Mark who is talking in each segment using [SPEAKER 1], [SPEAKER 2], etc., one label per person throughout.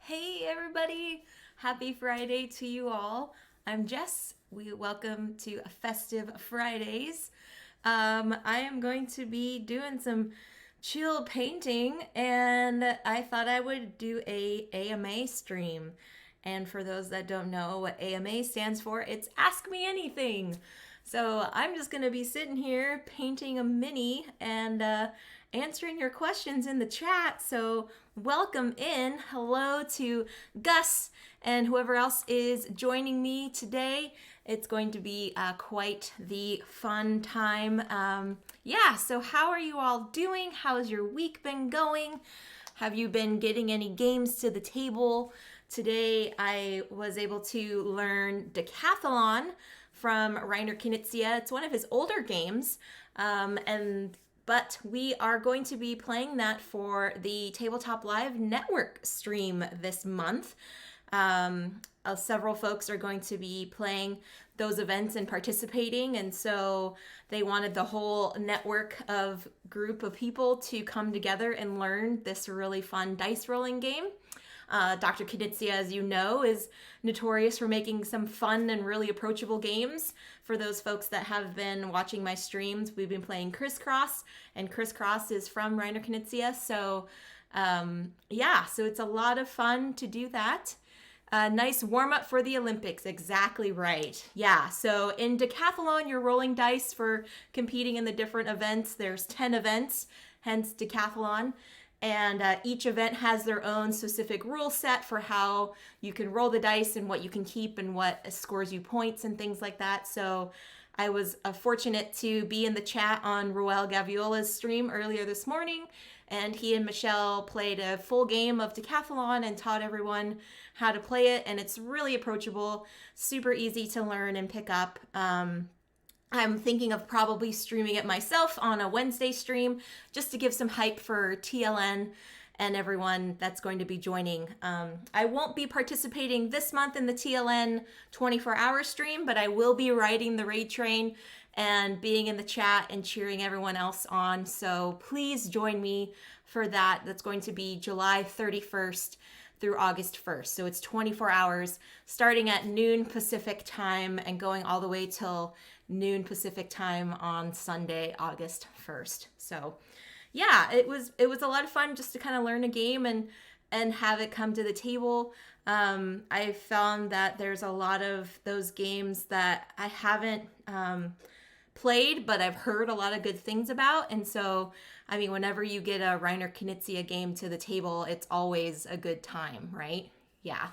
[SPEAKER 1] Hey everybody! Happy Friday to you all. I'm Jess. We welcome to Festive Fridays. I am going to be doing some chill painting, and I thought I would do a AMA stream. And for those that don't know what AMA stands for, it's Ask Me Anything. So I'm just going to be sitting here painting a mini and answering your questions in the chat. So welcome in. Hello to Gus and whoever else is joining me today. It's going to be quite the fun time. So how are you all doing? How's your week been going? Have you been getting any games to the table? Today I was able to learn Decathlon from Reiner Knizia. It's one of his older games, but we are going to be playing that for the Tabletop Live Network stream this month. Several folks are going to be playing those events and participating, and so they wanted the whole network of group of people to come together and learn this really fun dice rolling game. Dr. Knizia, as you know, is notorious for making some fun and really approachable games. For those folks that have been watching my streams, we've been playing Crisscross, and Crisscross is from Reiner Knizia. So it's a lot of fun to do that. Nice warm-up for the Olympics. Exactly right. Yeah, so in Decathlon, you're rolling dice for competing in the different events. There's 10 events, hence Decathlon. And each event has their own specific rule set for how you can roll the dice and what you can keep and what scores you points and things like that. So I was fortunate to be in the chat on Roel Gaviola's stream earlier this morning, and he and Michelle played a full game of Decathlon and taught everyone how to play it, and it's really approachable, super easy to learn and pick up. I'm thinking of probably streaming it myself on a Wednesday stream just to give some hype for TLN and everyone that's going to be joining. I won't be participating this month in the TLN 24-hour stream, but I will be riding the raid train and being in the chat and cheering everyone else on. So please join me for that. That's going to be July 31st through August 1st. So it's 24 hours starting at noon Pacific time and going all the way till noon Pacific time on Sunday, August 1st. So yeah, it was a lot of fun just to kind of learn a game and have it come to the table. I found that there's a lot of those games that I haven't played, but I've heard a lot of good things about. And so, I mean, whenever you get a Reiner Knizia game to the table, it's always a good time, right? Yeah.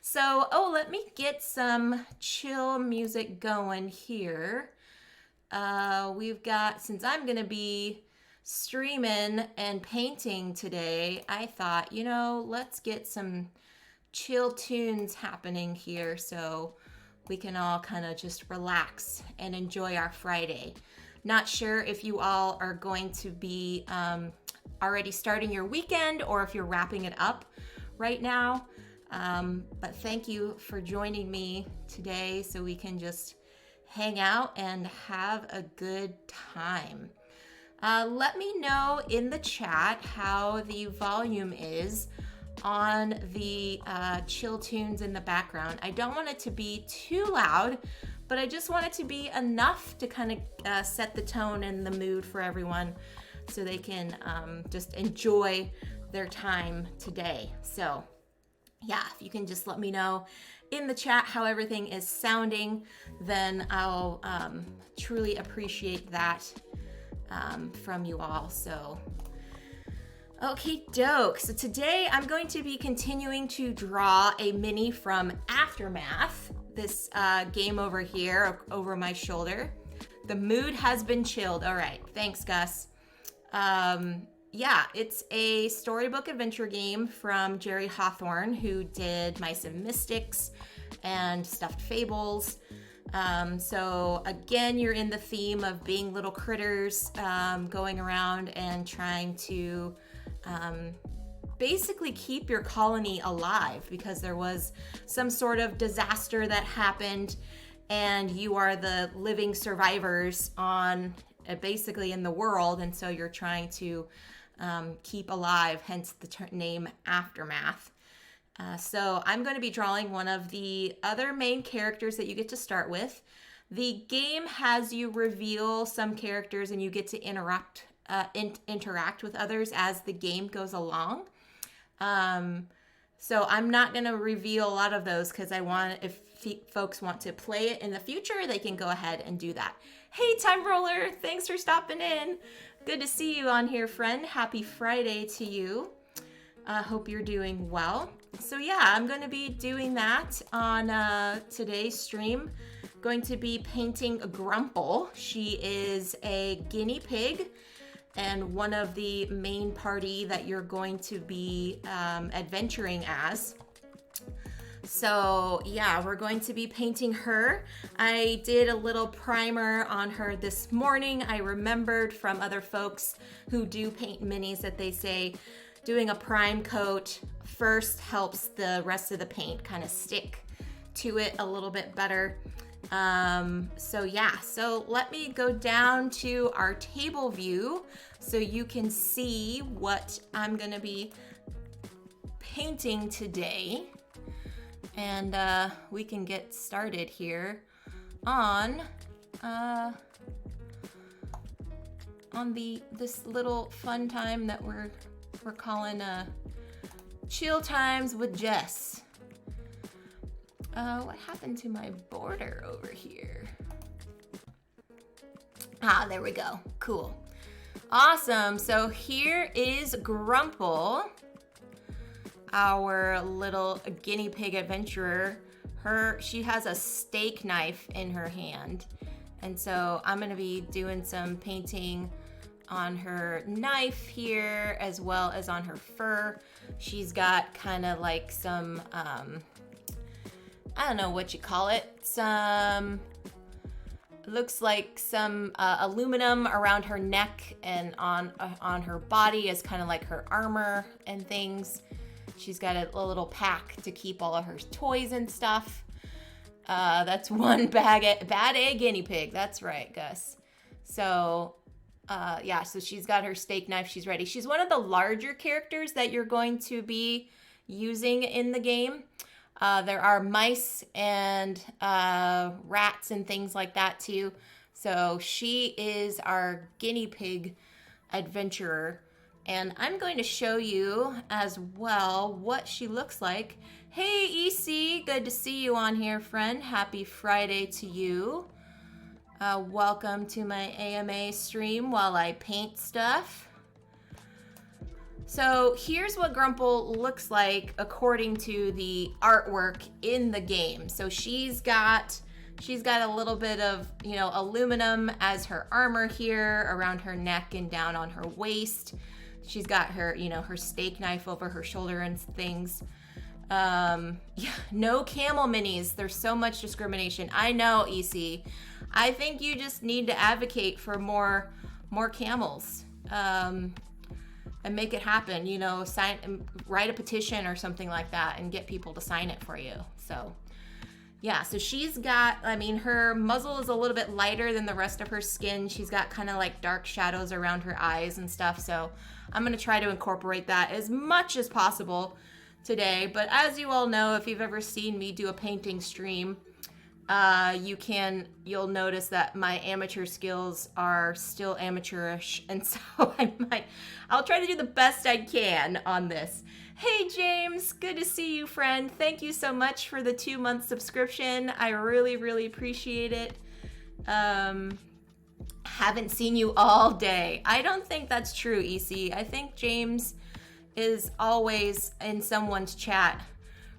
[SPEAKER 1] So, let me get some chill music going here. We've got, since I'm going to be streaming and painting today, I thought, let's get some chill tunes happening here so we can all kind of just relax and enjoy our Friday. Not sure if you all are going to be already starting your weekend or if you're wrapping it up right now. But thank you for joining me today so we can just hang out and have a good time. Let me know in the chat how the volume is on the chill tunes in the background. I don't want it to be too loud, but I just want it to be enough to kind of set the tone and the mood for everyone so they can just enjoy their time today. So yeah, if you can just let me know in the chat how everything is sounding, then I'll truly appreciate that from you all. So okay, doke. So today I'm going to be continuing to draw a mini from Aftermath, this game over here, over my shoulder. The mood has been chilled. All right, thanks, Gus. It's a storybook adventure game from Jerry Hawthorne, who did Mice and Mystics and Stuffed Fables. So again, you're in the theme of being little critters, going around and trying to basically keep your colony alive because there was some sort of disaster that happened and you are the living survivors on basically in the world, and so you're trying to keep alive, hence the name Aftermath. So I'm going to be drawing one of the other main characters that you get to start with. The game has you reveal some characters and you get to interact with others as the game goes along. So I'm not going to reveal a lot of those because I want, if folks want to play it in the future, they can go ahead and do that. Hey, Time Roller, thanks for stopping in. Good to see you on here, friend. Happy Friday to you. Hope you're doing well. So yeah, I'm going to be doing that on today's stream. Going to be painting Grumple. She is a guinea pig and one of the main party that you're going to be adventuring as. So yeah, we're going to be painting her. I did a little primer on her this morning. I remembered from other folks who do paint minis that they say doing a prime coat first helps the rest of the paint kind of stick to it a little bit better. So yeah, so let me go down to our table view so you can see what I'm gonna be painting today. And we can get started here on this little fun time that we're calling chill times with Jess. What happened to my border over here? Ah, there we go. Cool. Awesome. So here is Grumple, our little guinea pig adventurer. She has a steak knife in her hand. And so I'm going to be doing some painting on her knife here as well as on her fur. She's got kind of like some, I don't know what you call it. Looks like some aluminum around her neck and on her body is kind of like her armor and things. She's got a little pack to keep all of her toys and stuff. That's one bad egg guinea pig. That's right, Gus. So yeah, so she's got her steak knife. She's ready. She's one of the larger characters that you're going to be using in the game. There are mice and rats and things like that too. So she is our guinea pig adventurer. And I'm going to show you as well what she looks like. Hey, EC, good to see you on here, friend. Happy Friday to you. Welcome to my AMA stream while I paint stuff. So here's what Grumple looks like according to the artwork in the game. So she's got a little bit of, aluminum as her armor here around her neck and down on her waist. She's got her, her steak knife over her shoulder and things. Yeah, no camel minis. There's so much discrimination. I know, EC. I think you just need to advocate for more camels. And make it happen, write a petition or something like that and get people to sign it for you. So yeah, so she's got, her muzzle is a little bit lighter than the rest of her skin. She's got kind of like dark shadows around her eyes and stuff. So I'm going to try to incorporate that as much as possible today. But as you all know, if you've ever seen me do a painting stream, you'll notice that my amateur skills are still amateurish, and so I'll try to do the best I can on this. Hey James, good to see you, friend. Thank you so much for the 2-month subscription. I really, really appreciate it. Haven't seen you all day. I don't think that's true, EC. I think James is always in someone's chat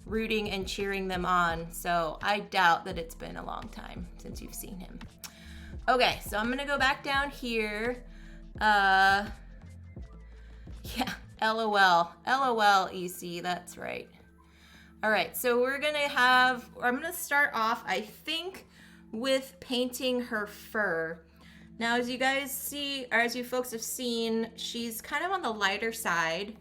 [SPEAKER 1] rooting and cheering them on, so I doubt that it's been a long time since you've seen him. Okay, so I'm gonna go back down here. Yeah, LOL EC, that's right. All right, so I'm gonna start off, I think, with painting her fur. Now, as you guys see, or as you folks have seen, she's kind of on the lighter side.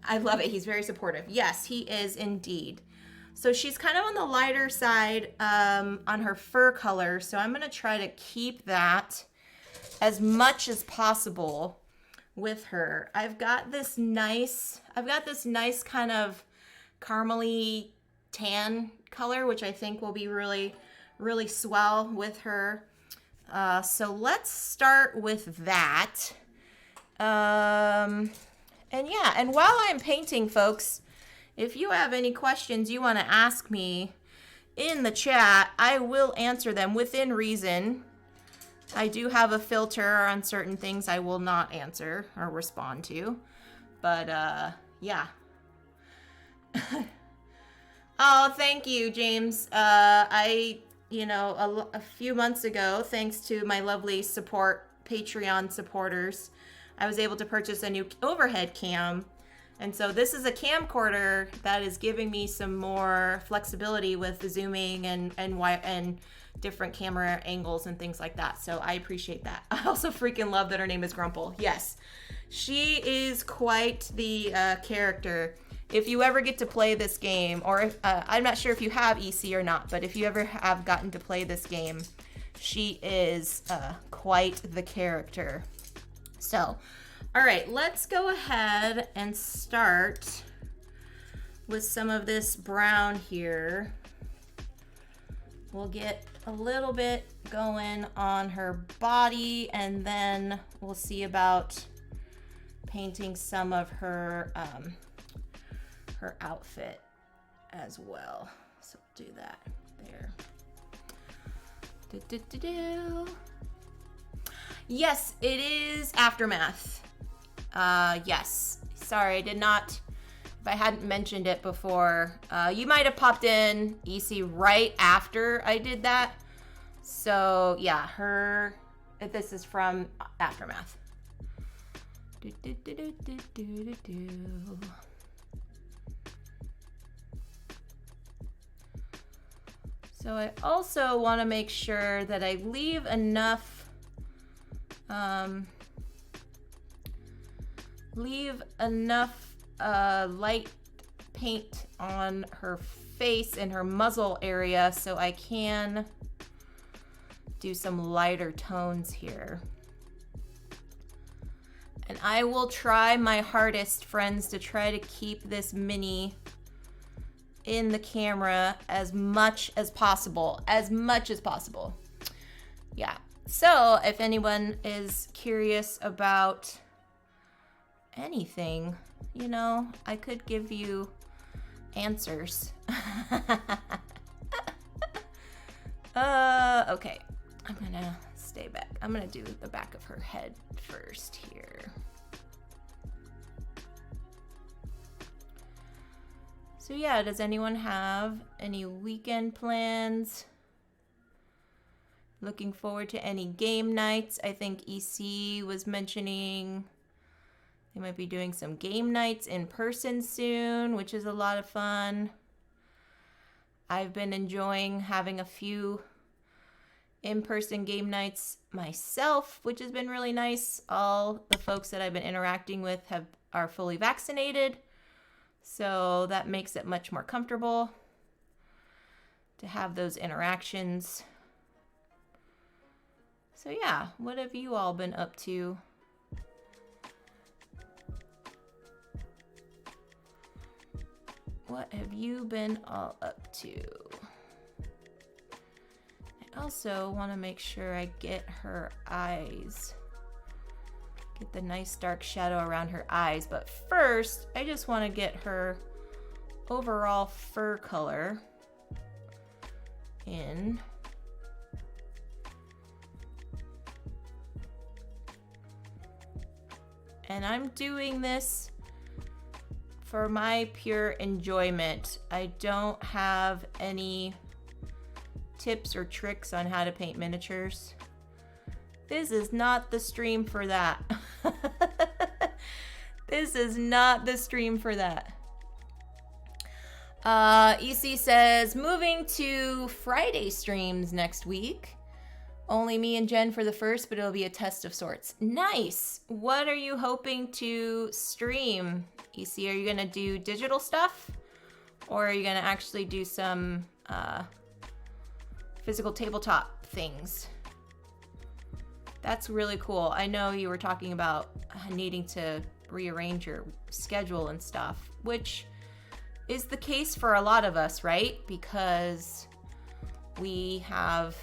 [SPEAKER 1] I love it. He's very supportive. Yes, he is indeed. So she's kind of on the lighter side on her fur color. So I'm going to try to keep that as much as possible. with her. I've got this nice kind of caramely tan color, which I think will be really, really swell with her. So let's start with that. And yeah, and while I'm painting, folks, if you have any questions you want to ask me in the chat, I will answer them within reason. I do have a filter on certain things I will not answer or respond to. But, yeah. Oh, thank you, James. A few months ago, thanks to my lovely Patreon supporters, I was able to purchase a new overhead cam. And so this is a camcorder that is giving me some more flexibility with the zooming and different camera angles and things like that. So I appreciate that. I also freaking love that her name is Grumple. Yes, she is quite the character. If you ever get to play this game, or I'm not sure if you have EC or not, but if you ever have gotten to play this game, she is quite the character. So, all right, let's go ahead and start with some of this brown here. We'll get a little bit going on her body, and then we'll see about painting some of her her outfit as well. So do that there. Yes, it is Aftermath. Yes. Sorry, I did not. If I hadn't mentioned it before, you might have popped in EC right after I did that. So yeah, this is from Aftermath. So I also want to make sure that I leave enough light paint on her face and her muzzle area so I can do some lighter tones here. And I will try my hardest, friends, to try to keep this mini in the camera as much as possible. Yeah. So if anyone is curious about anything, you know, I could give you answers. Okay. I'm gonna stay back. I'm gonna do the back of her head first here. So yeah, does anyone have any weekend plans? Looking forward to any game nights? I think EC was mentioning they might be doing some game nights in person soon, which is a lot of fun. I've been enjoying having a few in-person game nights myself, which has been really nice. All the folks that I've been interacting with are fully vaccinated, so that makes it much more comfortable to have those interactions. So yeah, what have you all been up to? What have you been all up to? I also want to make sure I get her eyes. Get the nice dark shadow around her eyes. But first, I just want to get her overall fur color in. And I'm doing this for my pure enjoyment. I don't have any tips or tricks on how to paint miniatures. This is not the stream for that. This is not the stream for that. EC says, moving to Friday streams next week. Only me and Jen for the first, but it'll be a test of sorts. Nice. What are you hoping to stream, EC? Are you going to do digital stuff? Or are you going to actually do some physical tabletop things? That's really cool. I know you were talking about needing to rearrange your schedule and stuff, which is the case for a lot of us, right? Because we have,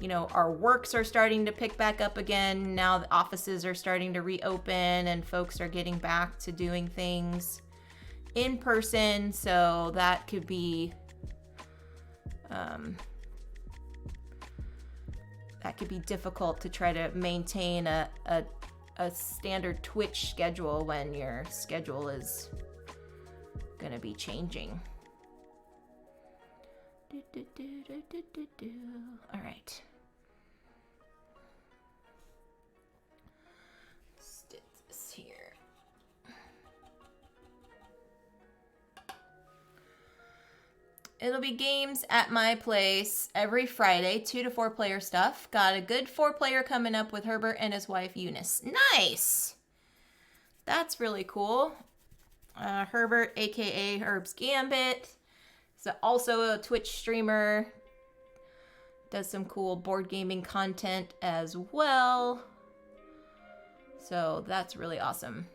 [SPEAKER 1] you know, our works are starting to pick back up again. Now the offices are starting to reopen and folks are getting back to doing things in person. So that could be, difficult to try to maintain a standard Twitch schedule when your schedule is gonna be changing. All right. Stick this here. It'll be games at my place every Friday, 2 to 4 player stuff. Got a good 4 player coming up with Herbert and his wife Eunice. Nice! That's really cool. Herbert, aka Herb's Gambit, is also a Twitch streamer. Does some cool board gaming content as well. So that's really awesome.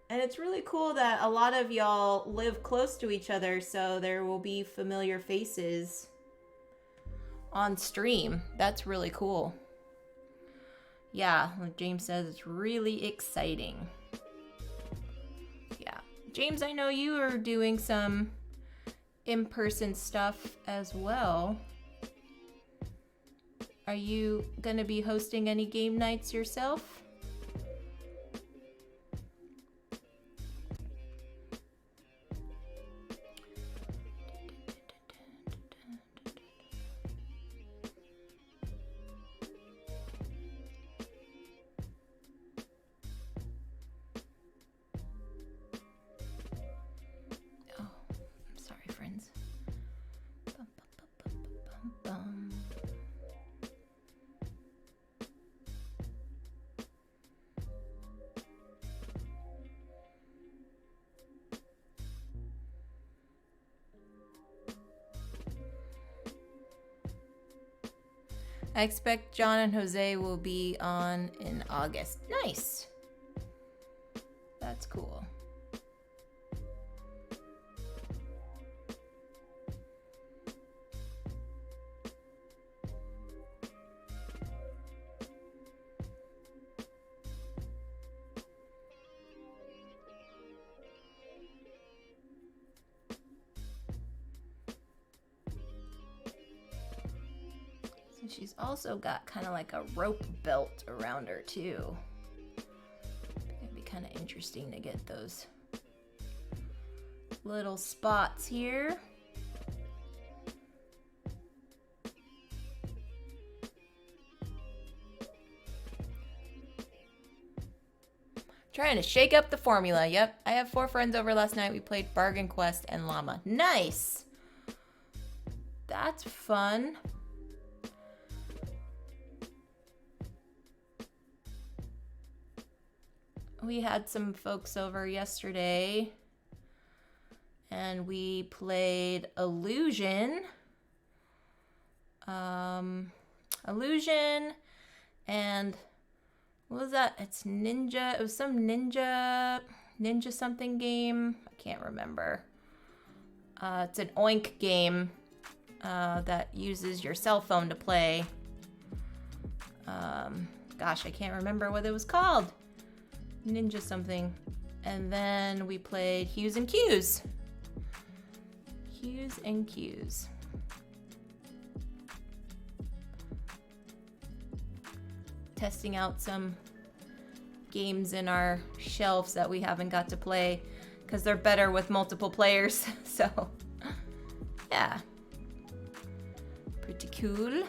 [SPEAKER 1] And it's really cool that a lot of y'all live close to each other, so there will be familiar faces on stream. That's really cool. Yeah, like James says, it's really exciting. Yeah. James, I know you are doing some in-person stuff as well. Are you gonna be hosting any game nights yourself? I expect John and Jose will be on in August. Nice. That's cool. She's also got kind of like a rope belt around her too. It'd be kind of interesting to get those little spots here. Trying to shake up the formula. Yep, I have 4 friends over last night. We played Bargain Quest and Llama. Nice. That's fun. We had some folks over yesterday and we played Illusion. Illusion and what was that? It's Ninja. It was some Ninja something game. I can't remember. It's an oink game that uses your cell phone to play. Gosh, I can't remember what it was called. Ninja something. And then we played Hues and Cues. Hues and Cues. Testing out some games in our shelves that we haven't got to play because they're better with multiple players. So, yeah. Pretty cool.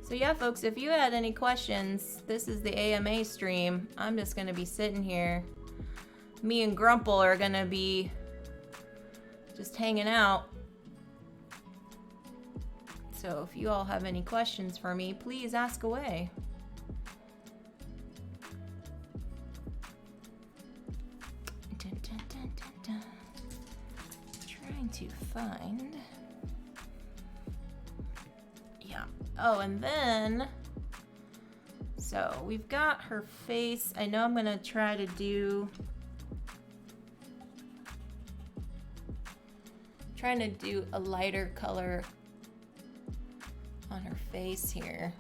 [SPEAKER 1] So yeah, folks, if you had any questions, this is the AMA stream. I'm just going to be sitting here. Me and Grumple are going to be just hanging out. So if you all have any questions for me, please ask away. Dun, dun, dun, dun, dun. Trying to find Oh, and then, so we've got her face. I know I'm gonna try to do, trying to do a lighter color on her face here.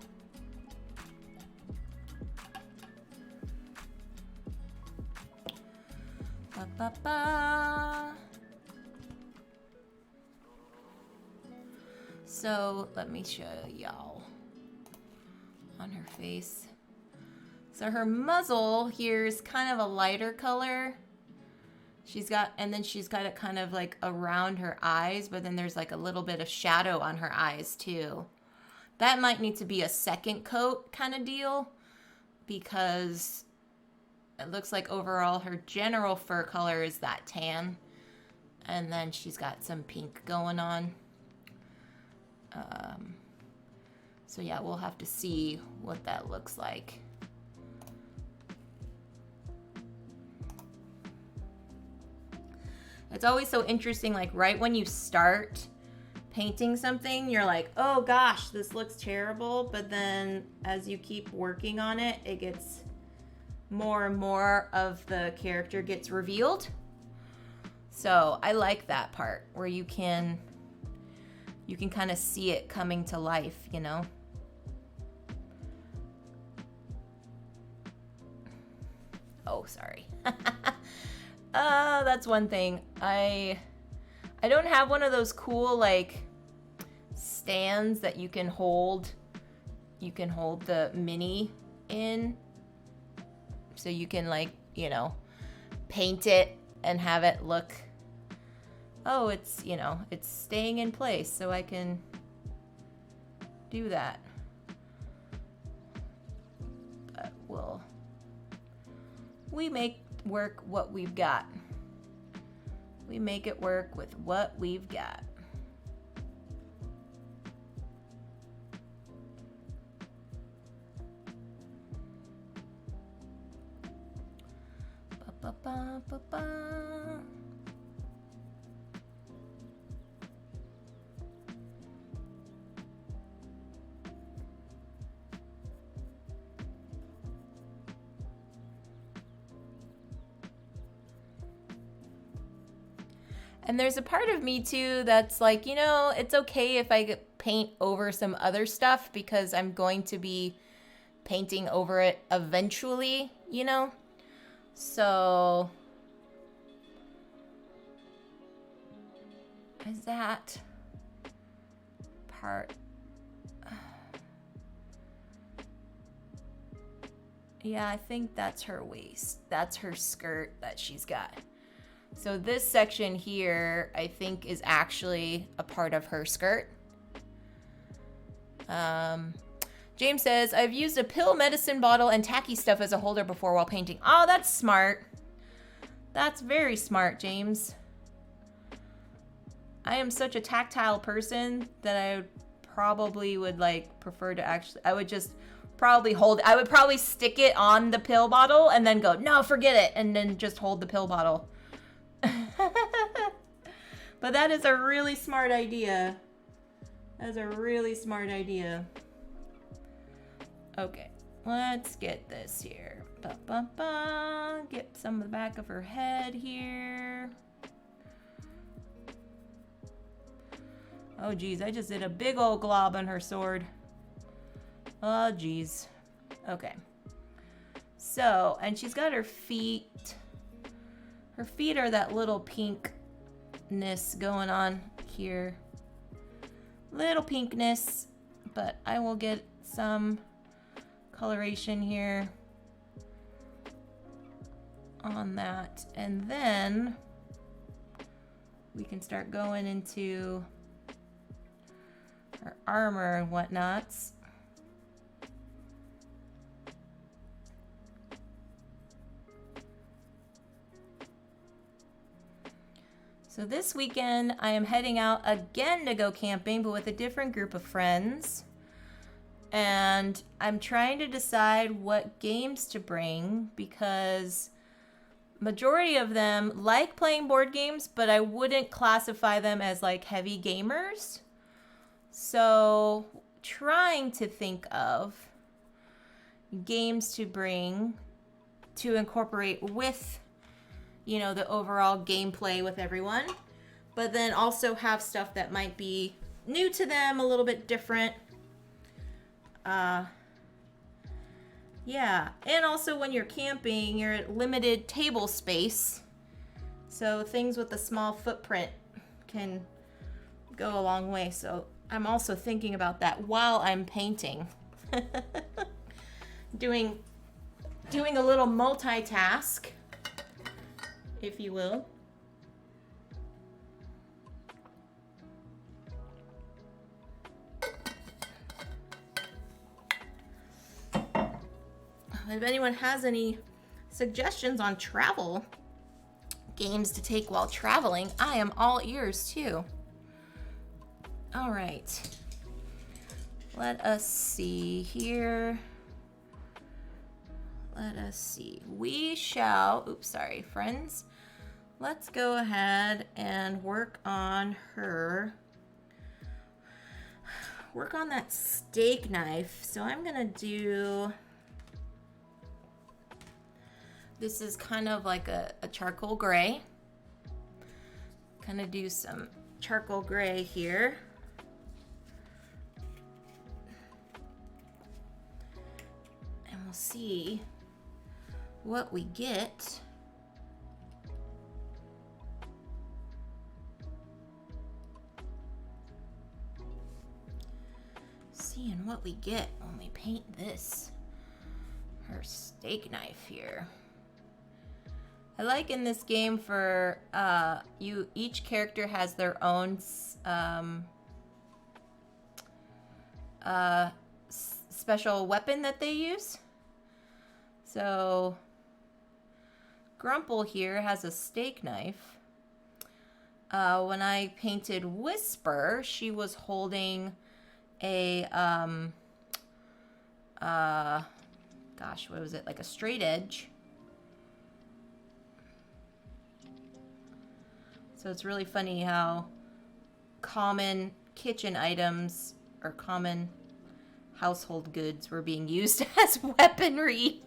[SPEAKER 1] Ba, ba, ba. So let me show y'all on her face. So her muzzle here is kind of a lighter color. And then she's got it kind of like around her eyes, but then there's like a little bit of shadow on her eyes too. That might need to be a second coat kind of deal, because it looks like overall her general fur color is that tan. And then she's got some pink going on. So yeah, we'll have to see what that looks like. It's always so interesting, like right when you start painting something, you're like, oh gosh, this looks terrible. But then as you keep working on it, it gets more and more of the character gets revealed. So I like that part where you can kind of see it coming to life, you know? Oh, sorry. That's one thing. I don't have one of those cool like stands that you can hold the mini in, so you can, like, you know, paint it and have it look, oh, it's, you know, it's staying in place, so I can do that. But we make work what we've got. We make it work with what we've got. Ba, ba, ba, ba. And there's a part of me too that's like, you know, it's okay if I paint over some other stuff, because I'm going to be painting over it eventually, you know? So is that part? Yeah, I think that's her waist. That's her skirt that she's got. So this section here, I think, is actually a part of her skirt. James says, I've used a pill, medicine bottle, and tacky stuff as a holder before while painting. Oh, that's smart. That's very smart, James. I am such a tactile person that I probably would like prefer to actually, I would just probably I would probably stick it on the pill bottle and then go, no, forget it. And then just hold the pill bottle. But that is a really smart idea. That's a really smart idea. Okay, let's get this here. Ba, ba, ba. Get some of the back of her head here. Oh geez, I just did a big old glob on her sword. Oh geez. Okay. So, and she's got her feet. Her feet are that little pinkness going on here. Little pinkness, but I will get some coloration here on that. And then we can start going into her armor and whatnots. So this weekend, I am heading out again to go camping, but with a different group of friends. And I'm trying to decide what games to bring, because majority of them like playing board games, but I wouldn't classify them as like heavy gamers. So trying to think of games to bring to incorporate with, you know, the overall gameplay with everyone, but then also have stuff that might be new to them, a little bit different. Yeah, and also when you're camping, you're at limited table space, so things with a small footprint can go a long way. So I'm also thinking about that while I'm painting. doing a little multitask, if you will. If anyone has any suggestions on travel games to take while traveling, I am all ears too. All right. Let us see here. Let us see. We shall, oops, sorry, friends. Let's go ahead and work on that steak knife. So I'm gonna do, this is kind of like a charcoal gray. Kind of do some charcoal gray here. And we'll see what we get. Seeing what we get when we paint this, her steak knife here. I like in this game for each character has their own special weapon that they use. So Grumple here has a steak knife. When I painted Whisper, she was holding a gosh, what was it? Like a straight edge. So it's really funny how common kitchen items or common household goods were being used as weaponry.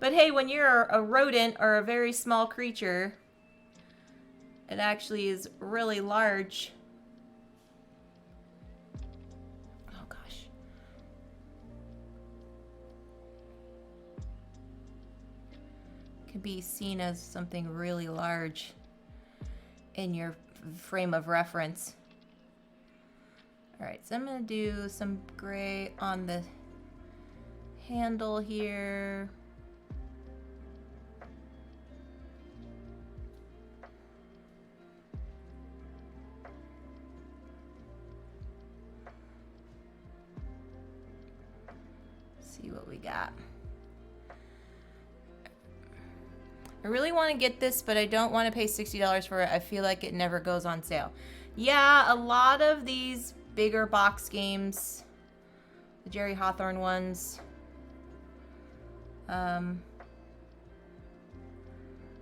[SPEAKER 1] But hey, when you're a rodent or a very small creature, it actually is really large. Oh gosh. Could be seen as something really large in your frame of reference. All right, so I'm gonna do some gray on the handle here. See what we got. I really want to get this, but I don't want to pay $60 for it. I feel like it never goes on sale. Yeah, a lot of these bigger box games, the Jerry Hawthorne ones, are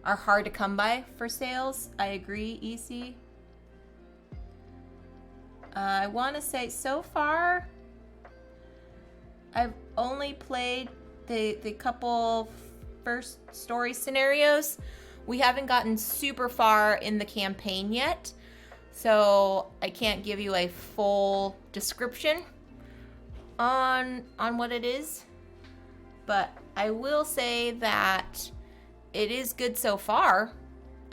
[SPEAKER 1] hard to come by for sales. I agree, EC. I want to say so far, I've only played the couple first story scenarios. We haven't gotten super far in the campaign yet, so I can't give you a full description on what it is, but I will say that it is good so far.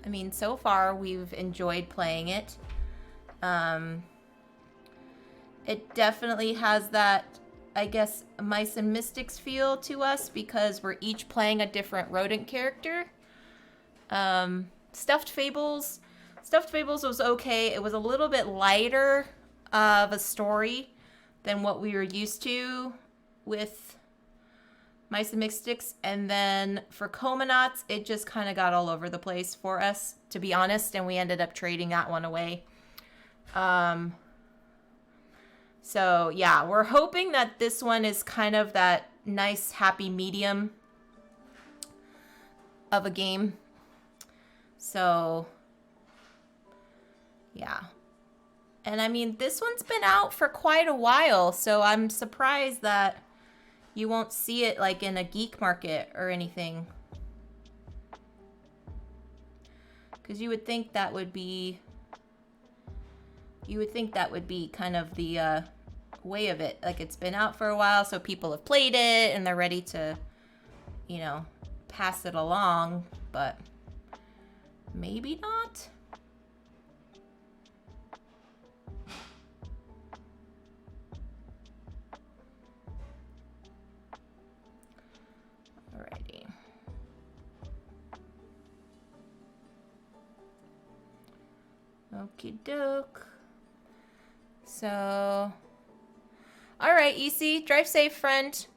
[SPEAKER 1] I mean, so far we've enjoyed playing it. It definitely has that, I guess, Mice and Mystics feel to us because we're each playing a different rodent character. Stuffed Fables was okay. It was a little bit lighter of a story than what we were used to with Mice and Mystics. And then for Comanauts, it just kind of got all over the place for us, to be honest, and we ended up trading that one away. So yeah, we're hoping that this one is kind of that nice, happy medium of a game. So yeah. And I mean, this one's been out for quite a while, so I'm surprised that you won't see it like in a geek market or anything. Because you would think that would be kind of the way of it. Like, it's been out for a while, so people have played it and they're ready to, you know, pass it along, but maybe not. Alrighty. Okie doke. So, alright, EC, drive safe, friend.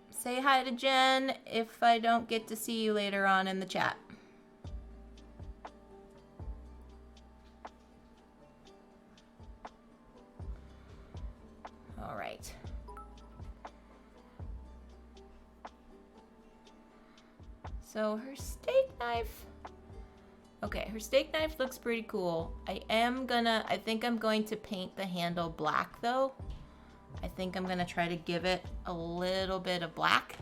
[SPEAKER 1] Say hi to Jen if I don't get to see you later on in the chat. Alright. So her steak knife. Okay, her steak knife looks pretty cool. I think I'm going to paint the handle black though. I think I'm gonna try to give it a little bit of black.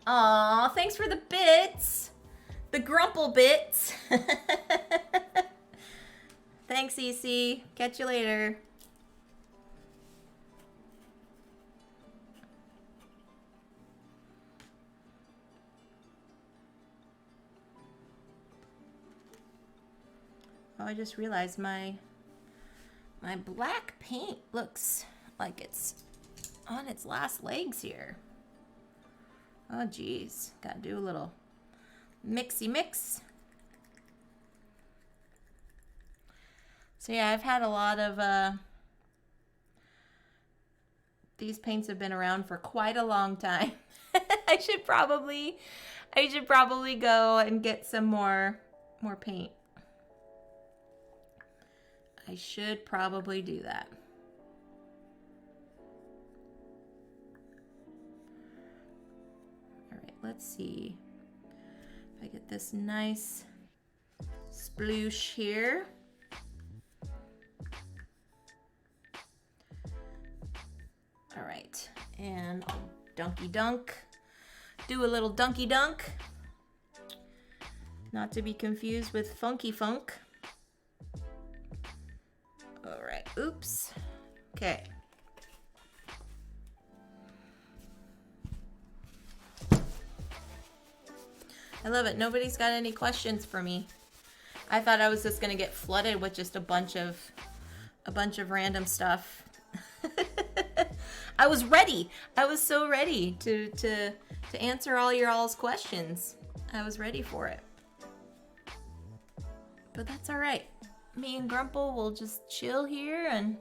[SPEAKER 1] Aw, thanks for the bits. The grumple bits. Thanks, EC. Catch you later. Oh, I just realized my black paint looks like it's on its last legs here. Oh, geez. Gotta do a little mixy mix. So yeah, I've had a lot of, these paints have been around for quite a long time. I should probably go and get some more paint. I should probably do that. All right, let's see if I get this nice sploosh here. All right, and I'll dunky dunk. Do a little dunky dunk. Not to be confused with funky funk. All right, oops. Okay. I love it. Nobody's got any questions for me. I thought I was just gonna get flooded with just a bunch of random stuff. I was ready. I was so ready to answer all your all's questions. I was ready for it. But that's all right. Me and Grumple will just chill here, and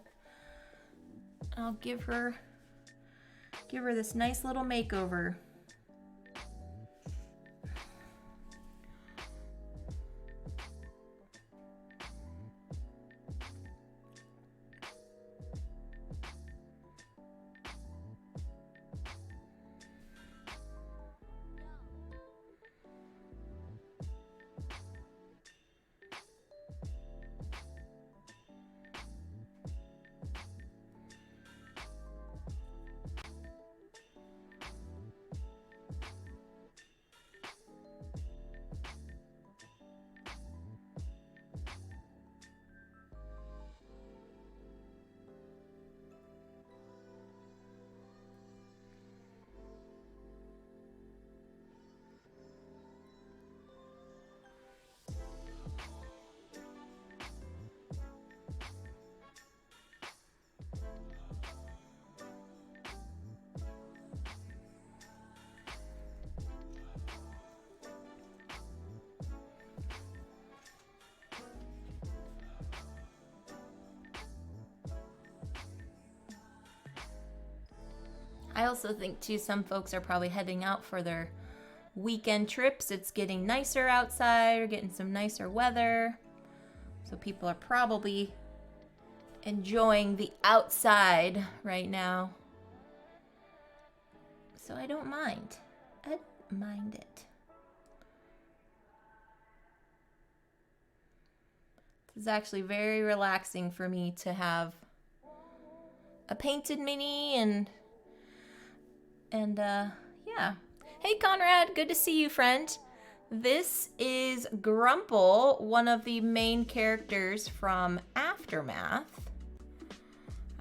[SPEAKER 1] I'll give her this nice little makeover. I also think too, some folks are probably heading out for their weekend trips. It's getting nicer outside, or getting some nicer weather. So people are probably enjoying the outside right now. So I don't mind. I don't mind it. It's actually very relaxing for me to have a painted mini and yeah. Hey Conrad, good to see you, friend. This is Grumple, one of the main characters from Aftermath.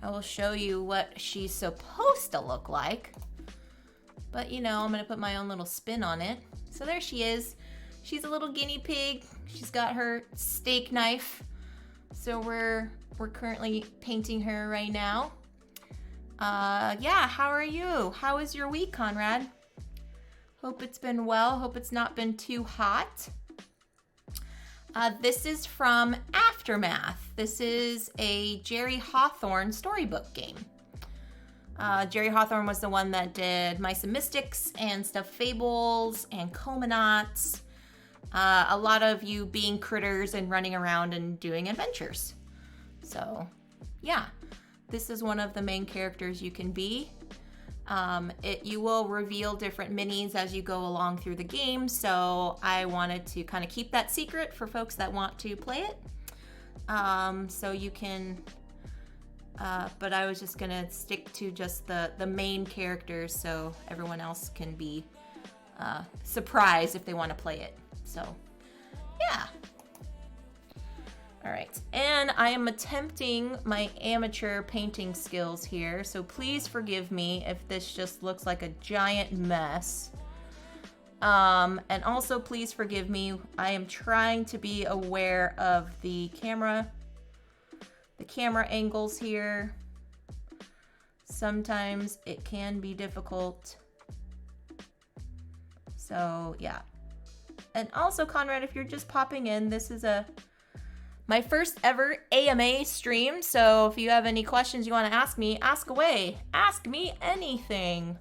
[SPEAKER 1] I will show you what she's supposed to look like. But you know, I'm gonna put my own little spin on it. So there she is. She's a little guinea pig. She's got her steak knife. So we're currently painting her right now. Yeah, how are you? How is your week, Conrad? Hope it's been well. Hope it's not been too hot. This is from Aftermath. This is a Jerry Hawthorne storybook game. Jerry Hawthorne was the one that did Mice and Mystics and Stuffed Fables and Comanauts. A lot of you being critters and running around and doing adventures. So, yeah. This is one of the main characters you can be. You will reveal different minis as you go along through the game, so I wanted to kind of keep that secret for folks that want to play it. So you can, but I was just gonna stick to just the main characters so everyone else can be surprised if they want to play it. So, yeah. All right, and I am attempting my amateur painting skills here, so please forgive me if this just looks like a giant mess. And also please forgive me, I am trying to be aware of the camera angles here. Sometimes it can be difficult. So yeah. And also, Conrad, if you're just popping in, this is my first ever AMA stream, so if you have any questions you want to ask me, ask away. Ask me anything.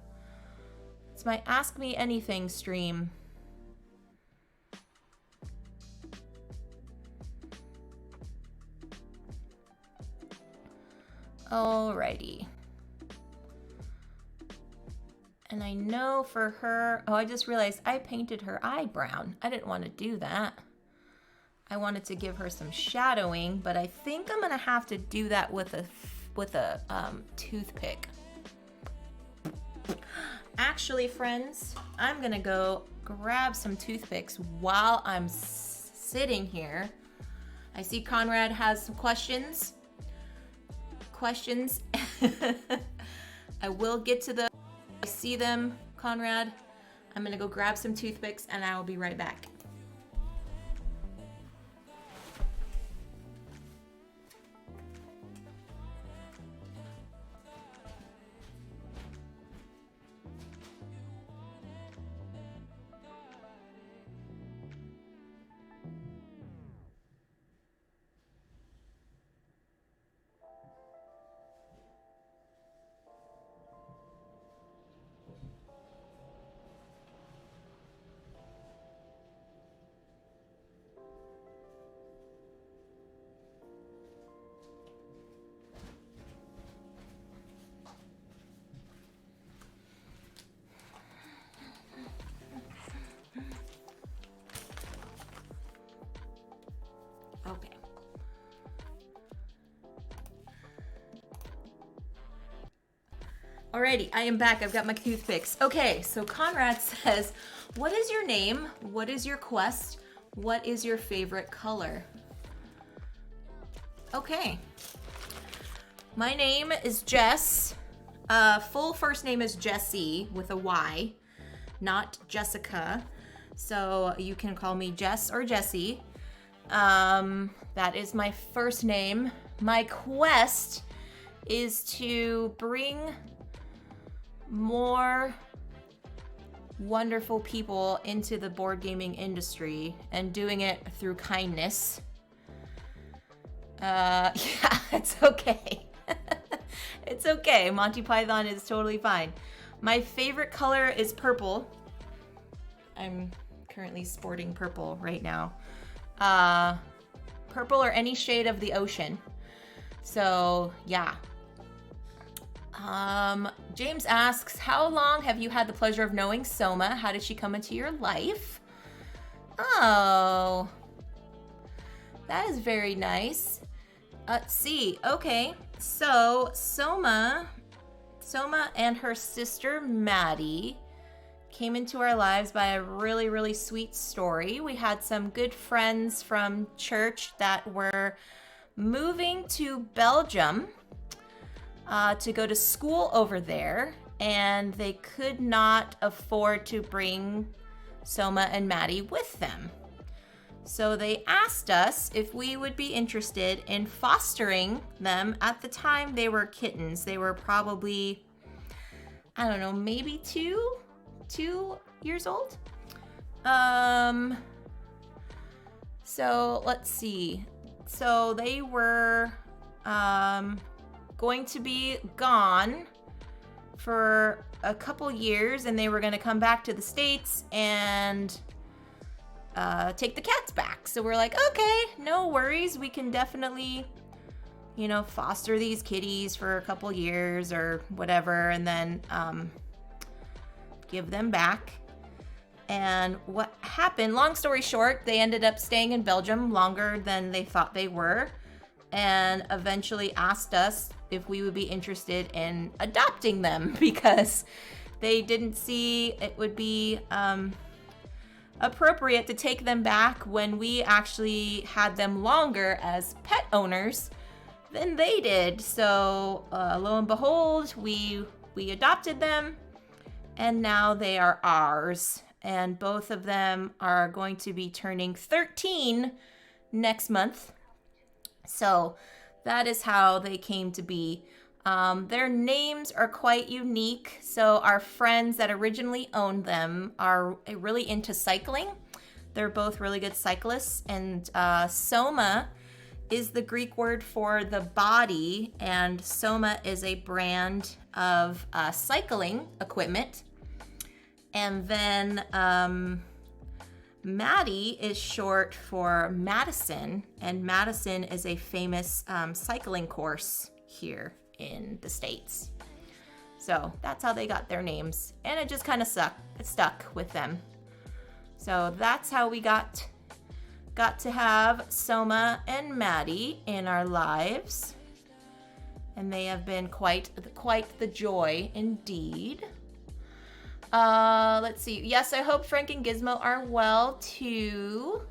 [SPEAKER 1] It's my Ask Me Anything stream. Alrighty. And I know for her, oh, I just realized I painted her eye brown. I didn't want to do that. I wanted to give her some shadowing, but I think I'm gonna have to do that with a toothpick. Actually, friends, I'm gonna go grab some toothpicks while I'm sitting here. I see Conrad has some questions. I will get to them. I see them, Conrad. I'm gonna go grab some toothpicks and I will be right back. Okay. Alrighty, I am back. I've got my toothpicks. Okay, so Conrad says, what is your name? What is your quest? What is your favorite color? Okay. My name is Jess. Full first name is Jessie with a Y, not Jessica. So you can call me Jess or Jessie. That is my first name. My quest is to bring more wonderful people into the board gaming industry and doing it through kindness. Yeah, it's okay. It's okay. Monty Python is totally fine. My favorite color is purple. I'm currently sporting purple right now. Purple or any shade of the ocean. So, yeah. James asks, how long have you had the pleasure of knowing Soma? How did she come into your life? Oh, That is very nice. Let's see. Okay, so Soma and her sister Maddie came into our lives by a really, really sweet story. We had some good friends from church that were moving to Belgium to go to school over there, and they could not afford to bring Soma and Maddie with them. So they asked us if we would be interested in fostering them. At the time, they were kittens. They were probably, I don't know, maybe two years old. So let's see. So they were going to be gone for a couple years, and they were going to come back to the States and take the cats back. So we're like, okay, no worries. We can definitely, foster these kitties for a couple years or whatever, and then give them back. And what happened, long story short, they ended up staying in Belgium longer than they thought they were, and eventually asked us if we would be interested in adopting them because they didn't see it would be appropriate to take them back when we actually had them longer as pet owners than they did. So lo and behold, we adopted them, and now they are ours. And both of them are going to be turning 13 next month. So that is how they came to be. Their names are quite unique. So our friends that originally owned them are really into cycling. They're both really good cyclists. And Soma is the Greek word for the body, and Soma is a brand of cycling equipment. And then Maddie is short for Madison, and Madison is a famous cycling course here in the States. So that's how they got their names, and it just kind of stuck with them. So that's how we got to have Soma and Maddie in our lives, and they have been quite the joy indeed. Let's see. Yes, I hope Frank and Gizmo are well too.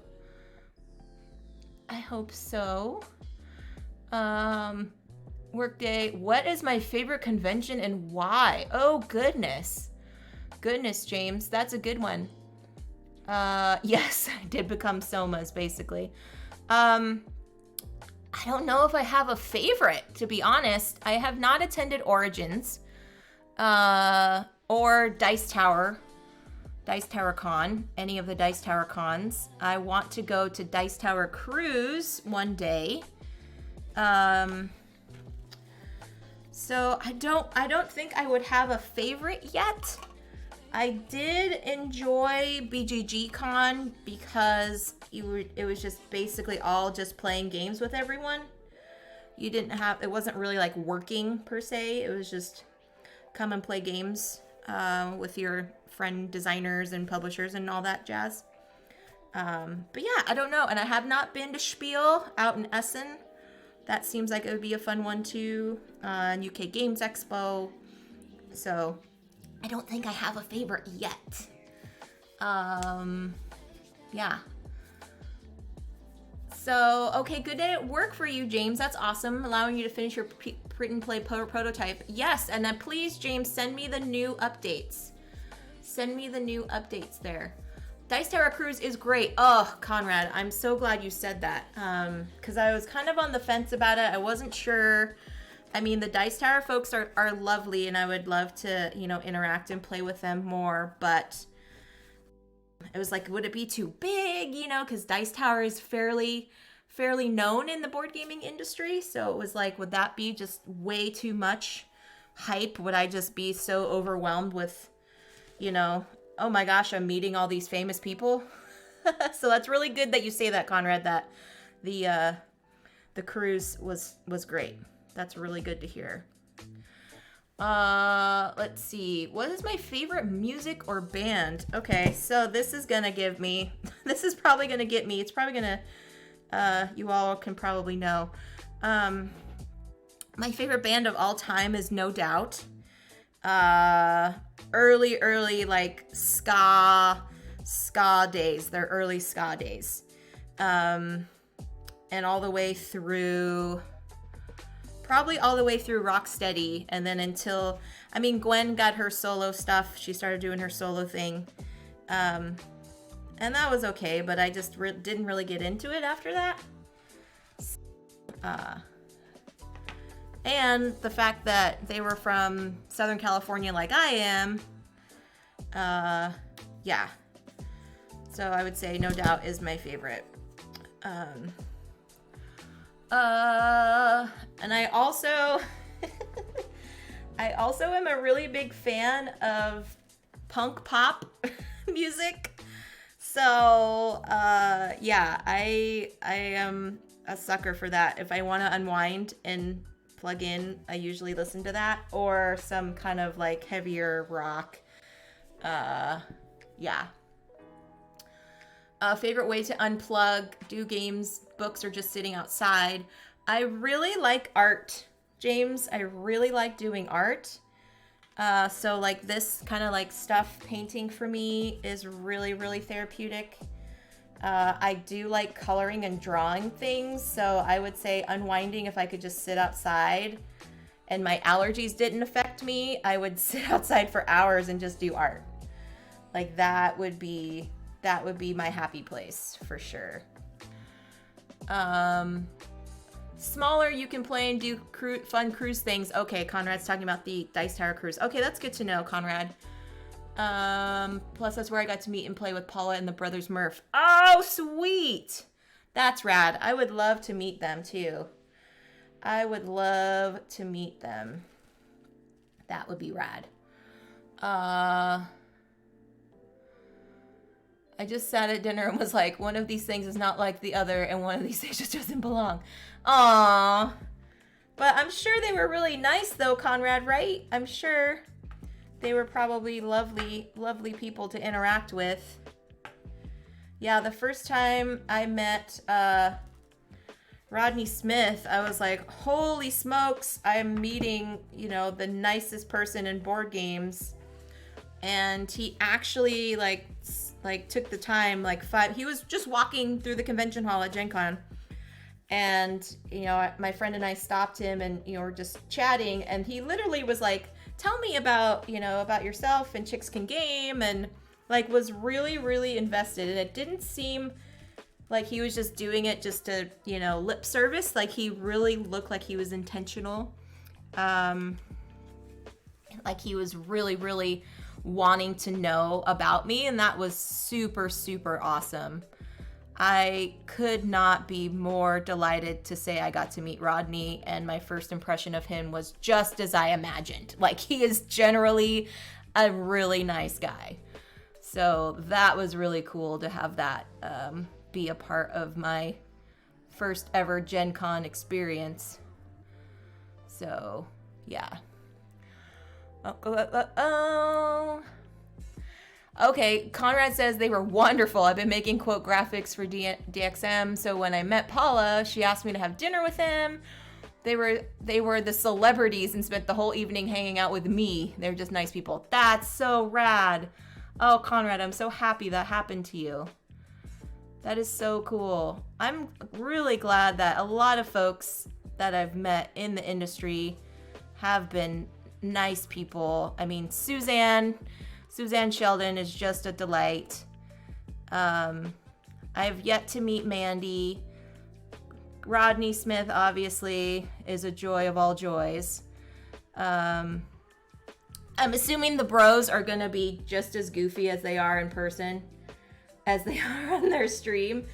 [SPEAKER 1] I hope so. Workday. What is my favorite convention and why? Oh, goodness. Goodness, James. That's a good one. Yes, I did become Soma's, basically. I don't know if I have a favorite, to be honest. I have not attended Origins. Or Dice Tower Con, any of the Dice Tower Cons. I want to go to Dice Tower Cruise one day. So I don't think I would have a favorite yet. I did enjoy BGG Con because it was just basically all just playing games with everyone. It wasn't really like working per se. It was just come and play games with your friend designers and publishers and all that jazz. But yeah, I don't know. And I have not been to Spiel out in Essen. That seems like it would be a fun one too. UK Games Expo. So I don't think I have a favorite yet. Yeah. So, okay, good day at work for you, James. That's awesome. Allowing you to finish your print and play prototype. Yes, and then please, James, send me the new updates. Send me the new updates there. Dice Tower Cruise is great. Oh, Conrad, I'm so glad you said that. Because I was kind of on the fence about it. I wasn't sure. I mean, the Dice Tower folks are lovely, and I would love to, interact and play with them more. But it was like, would it be too big? Because Dice Tower is fairly known in the board gaming industry. So it was like, would that be just way too much hype? Would I just be so overwhelmed with, oh my gosh, I'm meeting all these famous people? So that's really good that you say that, Conrad, that the cruise was great. That's really good to hear. Let's see. What is my favorite music or band? Okay, so this is probably gonna get me. It's probably gonna You all can probably know. My favorite band of all time is No Doubt. Early like ska days. Their early ska days. And all the way through, probably all the way through Rocksteady, and then until, I mean, Gwen got her solo stuff. She started doing her solo thing. And that was okay, but I just didn't really get into it after that. And the fact that they were from Southern California like I am, yeah. So I would say No Doubt is my favorite. And I also I also am a really big fan of punk pop music. So yeah, I am a sucker for that. If I want to unwind and plug in, I usually listen to that, or some kind of like heavier rock. Yeah. Favorite way to unplug, do games, books, or just sitting outside. I really like art, James. I really like doing art. So like this kind of like stuff painting for me is really, really therapeutic. I do like coloring and drawing things. So I would say unwinding, if I could just sit outside and my allergies didn't affect me, I would sit outside for hours and just do art. Like that would be my happy place for sure. Smaller, you can play and do fun cruise things. Okay, Conrad's talking about the Dice Tower cruise. Okay, that's good to know, Conrad. Plus that's where I got to meet and play with Paula and the brothers Murph. Oh, sweet! That's rad. I would love to meet them too. I would love to meet them. That would be rad. I just sat at dinner and was like, one of these things is not like the other, and one of these things just doesn't belong. Aww. But I'm sure they were really nice though, Conrad, right? I'm sure they were probably lovely, lovely people to interact with. Yeah, the first time I met Rodney Smith, I was like, holy smokes, I'm meeting, the nicest person in board games. And he actually like took the time, he was just walking through the convention hall at Gen Con, and my friend and I stopped him, and we're just chatting, and he literally was like, tell me about yourself and Chicks Can Game, and was really, really invested. And it didn't seem like he was just doing it just to lip service. Like he really looked like he was intentional, like he was really, really wanting to know about me, and that was super, super awesome. I could not be more delighted to say I got to meet Rodney, and my first impression of him was just as I imagined. Like, he is generally a really nice guy. So that was really cool to have that be a part of my first ever Gen Con experience. So, yeah. Okay, Conrad says they were wonderful. I've been making quote graphics for DXM, so when I met Paula, she asked me to have dinner with him. They were the celebrities and spent the whole evening hanging out with me. They're just nice people. That's so rad. Oh, Conrad, I'm so happy that happened to you. That is so cool. I'm really glad that a lot of folks that I've met in the industry have been nice people. I mean, Suzanne Sheldon is just a delight. I've yet to meet Mandy. Rodney Smith, obviously, is a joy of all joys. I'm assuming the bros are going to be just as goofy as they are in person as they are on their stream.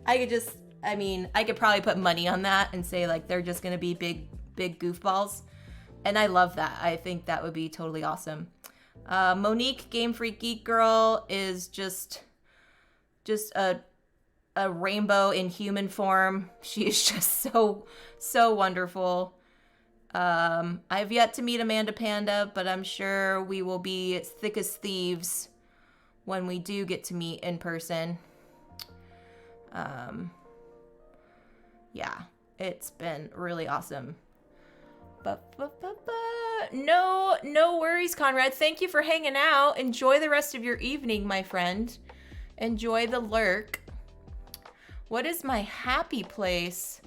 [SPEAKER 1] I could probably put money on that and say, they're just going to be big goofballs. And I love that. I think that would be totally awesome. Monique, Game Freak Geek Girl, is just a rainbow in human form. She is just so wonderful. I've yet to meet Amanda Panda, but I'm sure we will be as thick as thieves when we do get to meet in person. yeah, it's been really awesome. No worries, Conrad. Thank you for hanging out. Enjoy the rest of your evening, my friend. Enjoy the lurk. What is my happy place?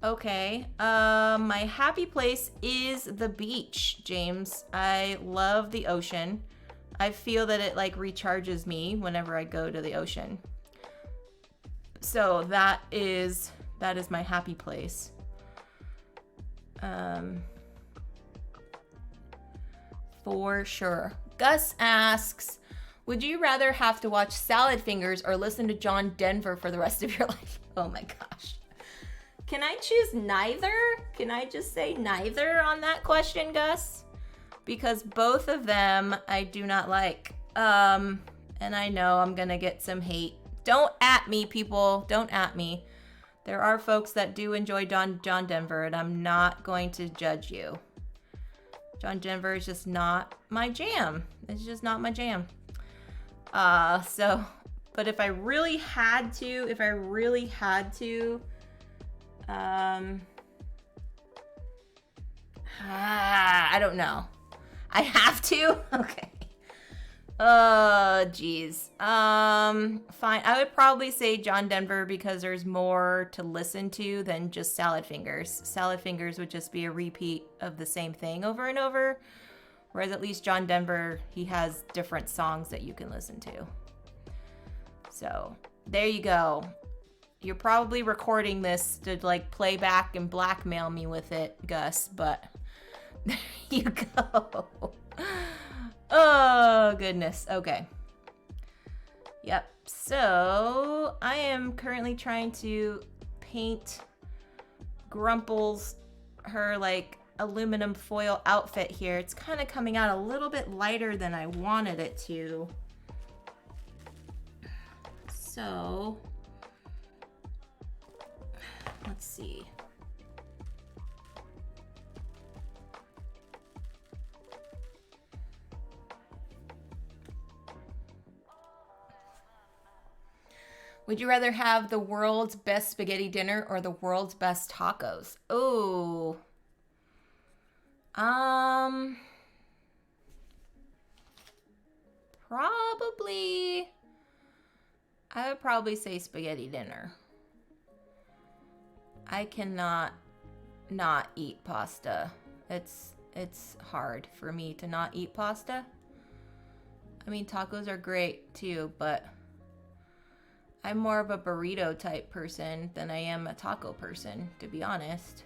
[SPEAKER 1] Okay, my happy place is the beach, James. I love the ocean. I feel that it like recharges me whenever I go to the ocean. So that is my happy place. For sure. Gus asks, would you rather have to watch Salad Fingers or listen to John Denver for the rest of your life? Oh my gosh. Can I choose neither? Can I just say neither on that question, Gus? Because both of them I do not like. And I know I'm gonna get some hate. Don't at me, people. Don't at me. There are folks that do enjoy John Denver, and I'm not going to judge you. John Denver is just not my jam. It's just not my jam. But if I really had to, I don't know. I have to? Okay. Geez. Fine. I would probably say John Denver because there's more to listen to than just Salad Fingers. Salad Fingers would just be a repeat of the same thing over and over. Whereas at least John Denver, he has different songs that you can listen to. So, there you go. You're probably recording this to like play back and blackmail me with it, Gus, but there you go. Oh, goodness. Okay. Yep. So, I am currently trying to paint Grumple's, her like aluminum foil outfit here. It's kind of coming out a little bit lighter than I wanted it to. So, let's see. Would you rather have the world's best spaghetti dinner or the world's best tacos? Oh. Probably. I would probably say spaghetti dinner. I cannot not eat pasta. It's hard for me to not eat pasta. I mean, tacos are great too, but I'm more of a burrito type person than I am a taco person, to be honest.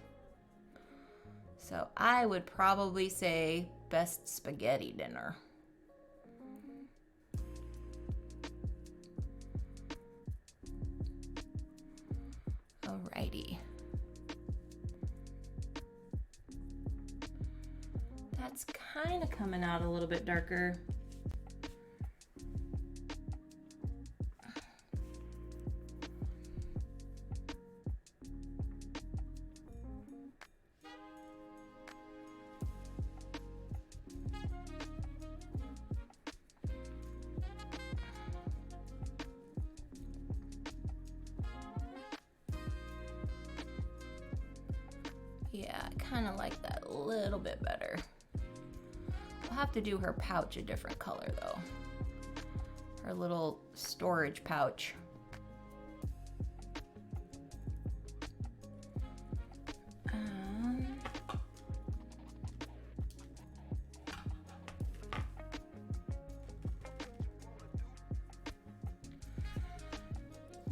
[SPEAKER 1] So I would probably say best spaghetti dinner. Alrighty. That's kind of coming out a little bit darker. Yeah, I kind of like that a little bit better. I'll have to do her pouch a different color though. Her little storage pouch.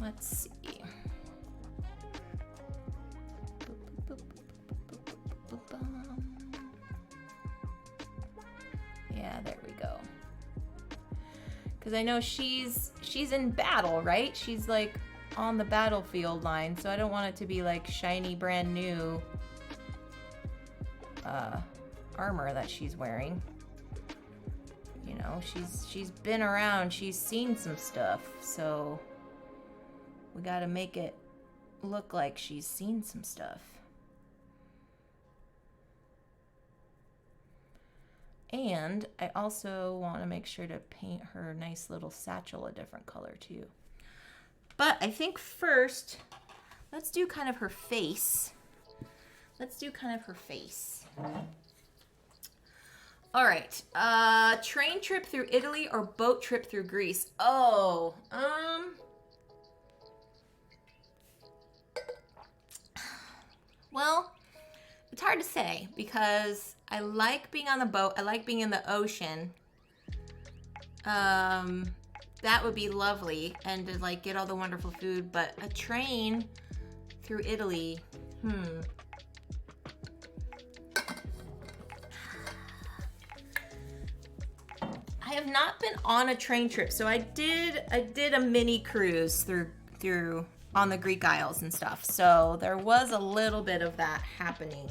[SPEAKER 1] Let's see. Yeah, there we go. Because I know she's in battle, right? She's like on the battlefield line, so I don't want it to be like shiny brand new armor that she's wearing. You know, she's been around, she's seen some stuff, so we gotta make it look like she's seen some stuff. And I also want to make sure to paint her nice little satchel a different color too. But I think first, let's do kind of her face. Let's do kind of her face. All right. Train trip through Italy or boat trip through Greece? Oh, well, it's hard to say because I like being on the boat. I like being in the ocean. That would be lovely, and to like get all the wonderful food, but a train through Italy, I have not been on a train trip, so I did a mini cruise through on the Greek Isles and stuff. So there was a little bit of that happening.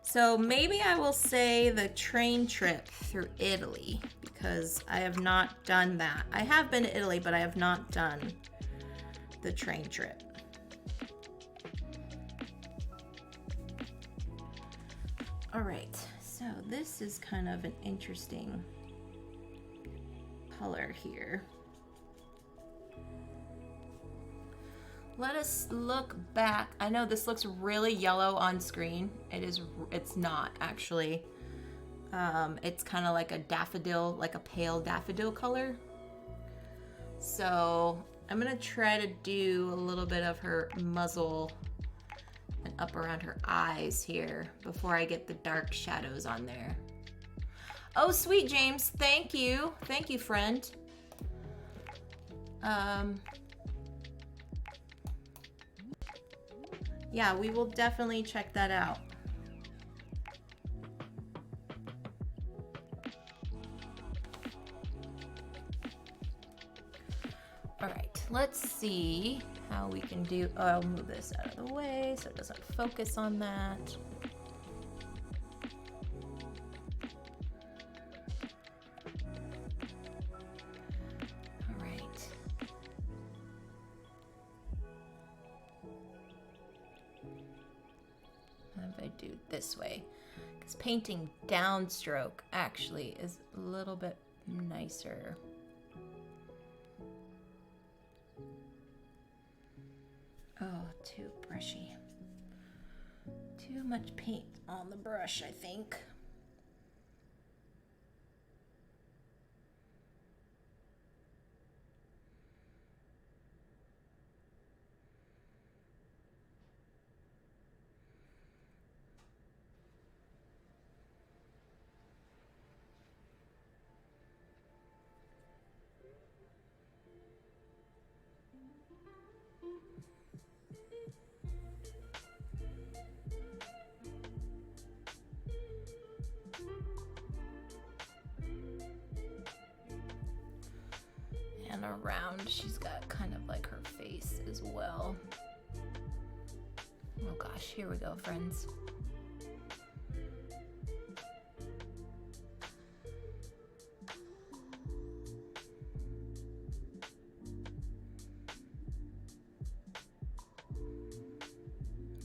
[SPEAKER 1] So maybe I will say the train trip through Italy because I have not done that. I have been to Italy, but I have not done the train trip. All right, so this is kind of an interesting color here. Let us look back. I know this looks really yellow on screen. It's not actually. It's kind of like a daffodil, like a pale daffodil color. So I'm gonna try to do a little bit of her muzzle and up around her eyes here before I get the dark shadows on there. Oh, sweet James, thank you. Thank you, friend. Yeah, we will definitely check that out. All right, let's see how we can do. Oh, I'll move this out of the way so it doesn't focus on that. All right. If I do it this way, because painting downstroke actually is a little bit nicer. Oh, too brushy. Too much paint on the brush, I think. And around, she's got kind of like her face as well. Oh gosh, here we go, friends.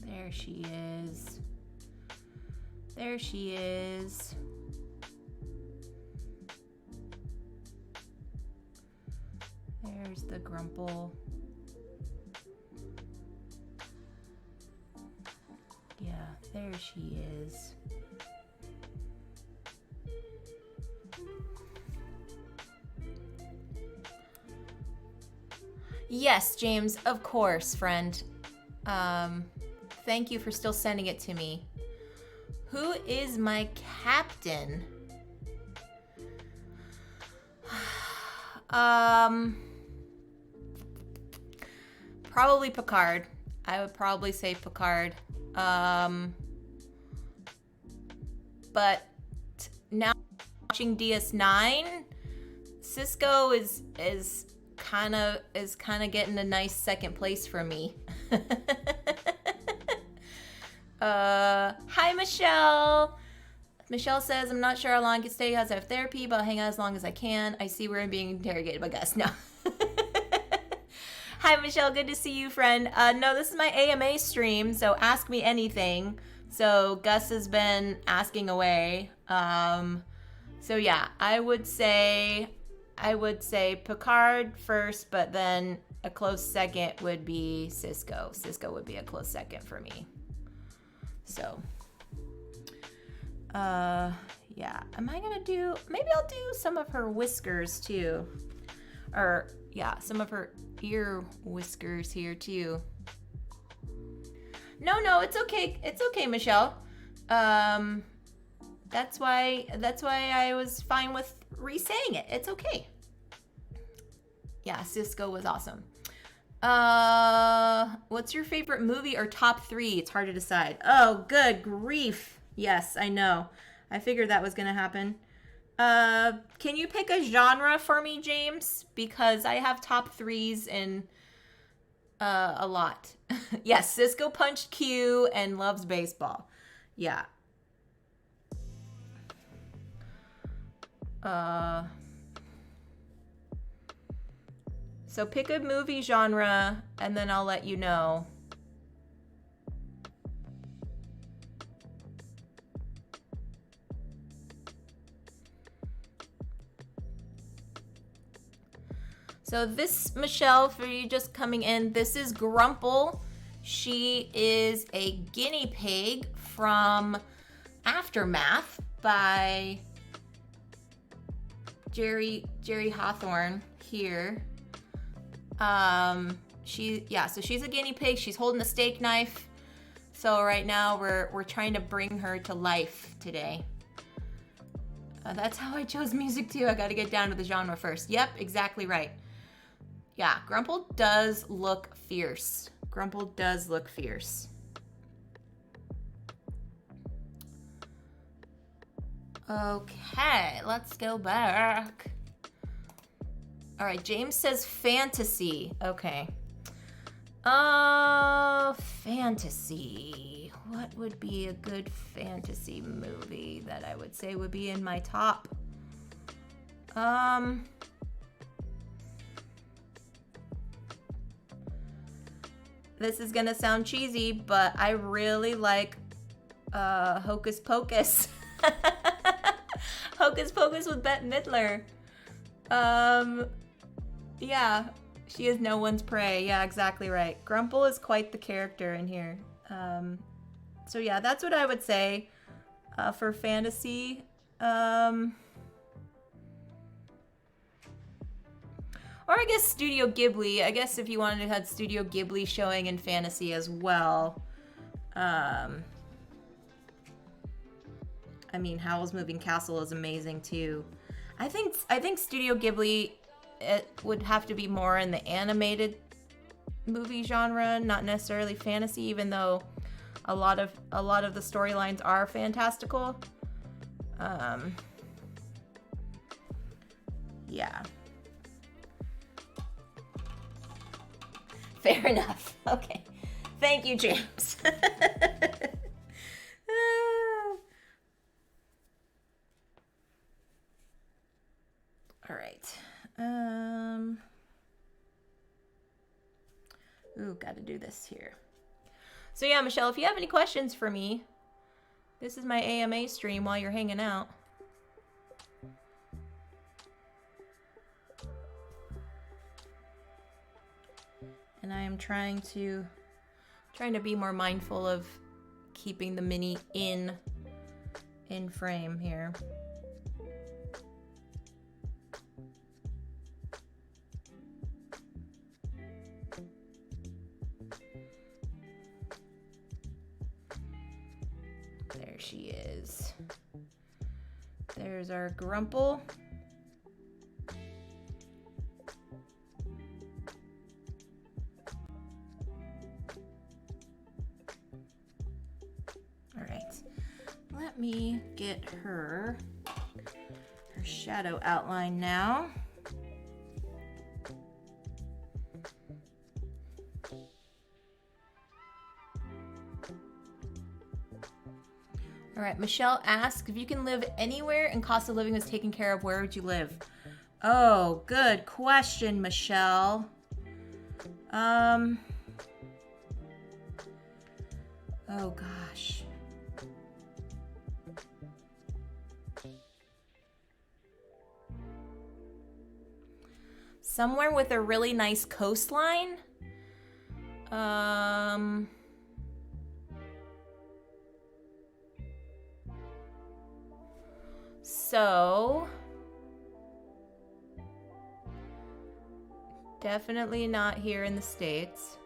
[SPEAKER 1] There she is. There she is. There's the grumple. Yeah, there she is. Yes, James, of course, friend. Thank you for still sending it to me. Who is my captain? Probably Picard. I would probably say Picard. But now watching DS9, Cisco is kind of getting a nice second place for me. Hi Michelle. Michelle says, I'm not sure how long I can stay as I have therapy, but I'll hang out as long as I can. I see where I'm being interrogated by Gus. No. Hi Michelle, good to see you, friend. No, this is my AMA stream, so ask me anything. So Gus has been asking away. So yeah, I would say Picard first, but then a close second would be Cisco. Cisco would be a close second for me. So, yeah. Am I gonna do, maybe I'll do some of her whiskers too. Or, yeah, some of her ear whiskers here too. No, it's okay. It's okay, Michelle. That's why I was fine with re-saying it. It's okay. Yeah, Cisco was awesome. What's your favorite movie or top 3? It's hard to decide. Oh, good grief. Yes, I know. I figured that was gonna happen. Can you pick a genre for me, James? Because I have top 3s in a lot. Yes, Cisco punched Q and loves baseball. Yeah. So pick a movie genre and then I'll let you know. So this, Michelle, for you just coming in, this is Grumple. She is a guinea pig from Aftermath by Jerry Hawthorne here. So she's a guinea pig. She's holding a steak knife. So right now we're trying to bring her to life today. That's how I chose music too. I got to get down to the genre first. Yep, exactly right. Yeah, Grumple does look fierce. Grumple does look fierce. Okay, let's go back. All right, James says fantasy. Okay. Fantasy. What would be a good fantasy movie that I would say would be in my top? This is gonna sound cheesy, but I really like Hocus Pocus. Hocus Pocus with Bette Midler. Yeah, she is no one's prey. Yeah, exactly right. Grumple is quite the character in here. So yeah, that's what I would say for fantasy. Or I guess Studio Ghibli. I guess if you wanted to have Studio Ghibli showing in fantasy as well. I mean, Howl's Moving Castle is amazing too. I think Studio Ghibli, it would have to be more in the animated movie genre, not necessarily fantasy, even though a lot of the storylines are fantastical. Yeah. Fair enough. Okay. Thank you, James. All right. Ooh, got to do this here. So yeah, Michelle, if you have any questions for me, this is my AMA stream while you're hanging out. And I am trying to be more mindful of keeping the mini in frame here. There she is. There's our Grumple. Let me get her shadow outline now. All right, Michelle asks, if you can live anywhere and cost of living was taken care of, where would you live? Oh, good question, Michelle. Oh gosh. somewhere with a really nice coastline. So definitely not here in the States.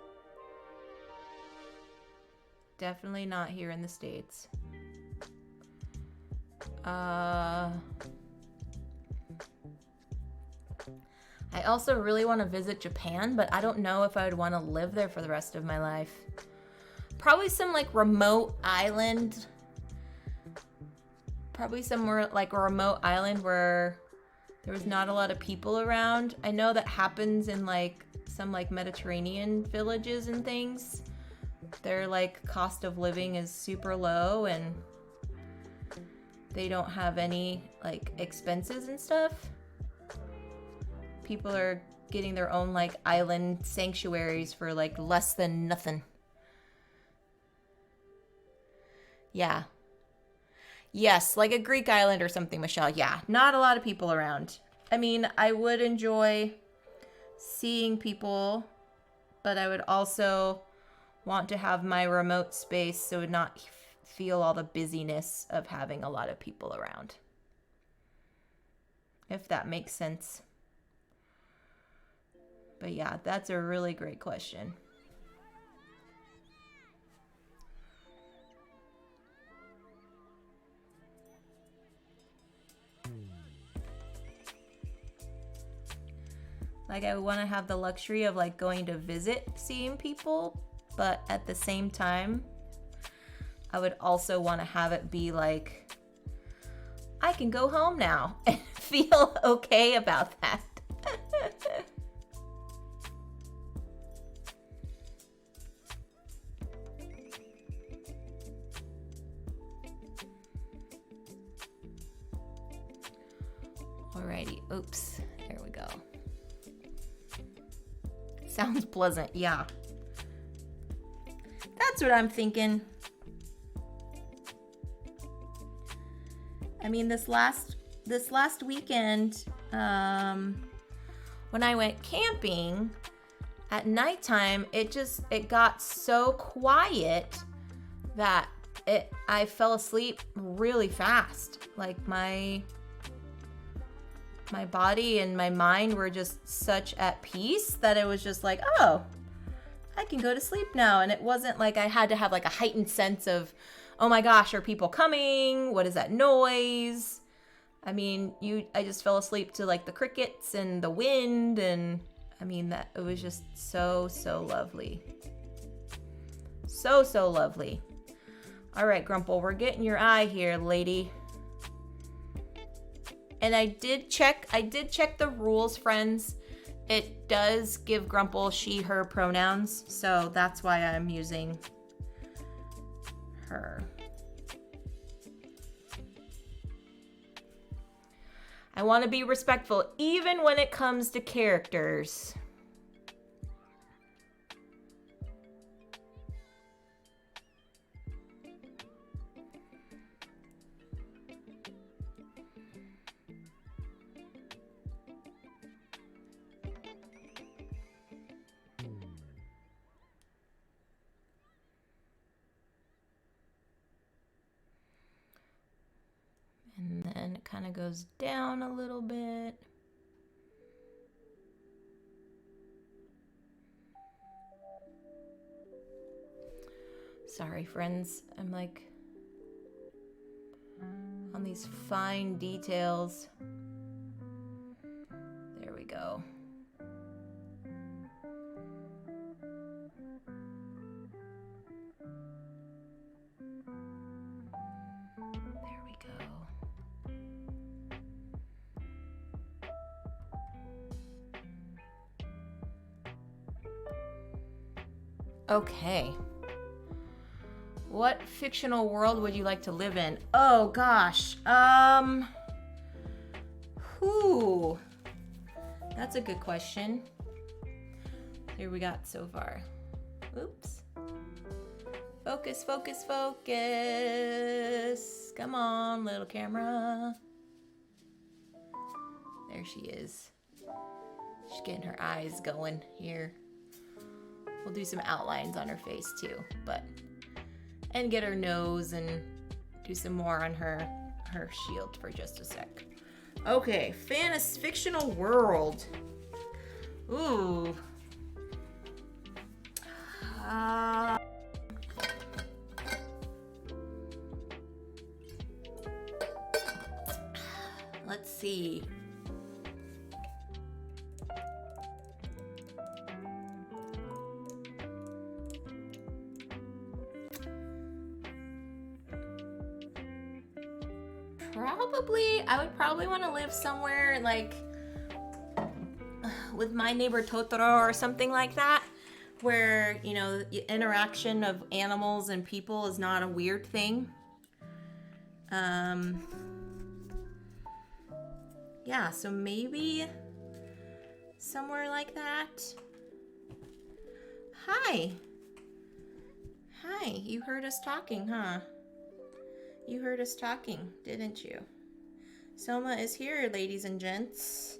[SPEAKER 1] Definitely not here in the States. I also really want to visit Japan, but I don't know if I would want to live there for the rest of my life. Probably some like remote island. Probably somewhere like a remote island where there was not a lot of people around. I know that happens in like some like Mediterranean villages and things. Their like cost of living is super low and they don't have any like expenses and stuff. People are getting their own like island sanctuaries for like less than nothing. Yeah. Yes, like a Greek island or something, Michelle. Yeah, not a lot of people around. I mean, I would enjoy seeing people, but I would also want to have my remote space so not feel all the busyness of having a lot of people around. If that makes sense. But yeah, that's a really great question. Like, I want to have the luxury of like going to visit seeing people, but at the same time, I would also want to have it be like, I can go home now and feel okay about that. Alrighty, oops, there we go. Sounds pleasant, yeah. That's what I'm thinking. I mean, this last weekend, when I went camping, at nighttime, it got so quiet that I fell asleep really fast. Like my body and my mind were just such at peace that it was just like, oh, I can go to sleep now. And it wasn't like I had to have like a heightened sense of, oh my gosh, are people coming? What is that noise? I mean, I just fell asleep to like the crickets and the wind, and I mean that it was just so lovely. So lovely. All right, Grumple, we're getting your eye here, lady. And I did check the rules, friends. It does give Grumple she, her pronouns, so that's why I'm using her. I want to be respectful even when it comes to characters. And then it kind of goes down a little bit. Sorry, friends. I'm like on these fine details. There we go. There we go. Okay. What fictional world would you like to live in? Oh gosh. Whew. That's a good question. Here we got so far. Oops. Focus, focus, focus. Come on, little camera. There she is. She's getting her eyes going here. We'll do some outlines on her face too, and get her nose and do some more on her shield for just a sec. Okay, fictional world. Ooh. Let's see. I would probably want to live somewhere like with My Neighbor Totoro or something like that, where, you know, the interaction of animals and people is not a weird thing. Yeah, so maybe somewhere like that. Hi, you heard us talking, huh? You heard us talking, didn't you? Soma is here, ladies and gents.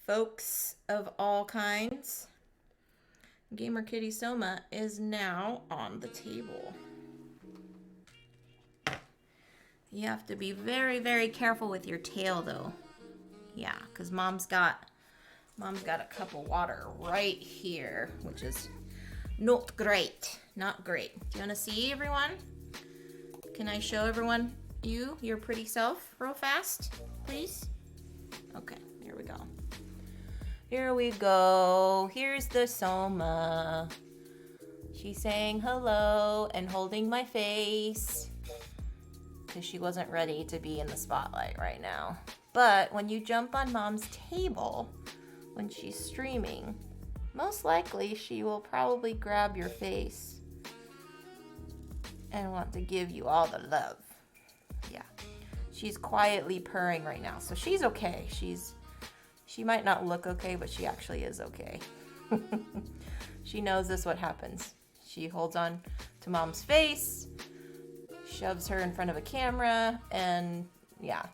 [SPEAKER 1] Folks of all kinds. Gamer Kitty Soma is now on the table. You have to be very, very careful with your tail though. Yeah, because mom's got a cup of water right here, which is not great. Not great. Do you want to see everyone? Can I show everyone your pretty self real fast, please? Okay, here we go. Here we go. Here's the Soma. She's saying hello and holding my face because she wasn't ready to be in the spotlight right now. But when you jump on mom's table when she's streaming, most likely she will probably grab your face and want to give you all the love. Yeah. She's quietly purring right now, so she's okay. She might not look okay, but she actually is okay. She knows this what happens. She holds on to mom's face, shoves her in front of a camera, and yeah.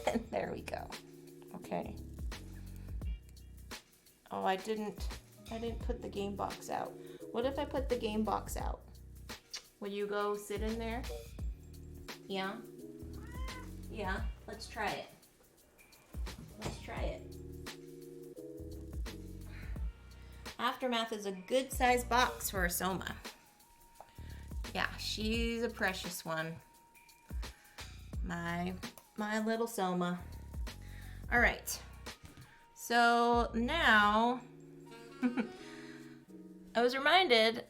[SPEAKER 1] And there we go. Okay. Oh, I didn't put the game box out. What if I put the game box out? Will you go sit in there? Yeah? Yeah, let's try it. Let's try it. Aftermath is a good size box for a Soma. Yeah, she's a precious one. My little Soma. All right. So now I was reminded,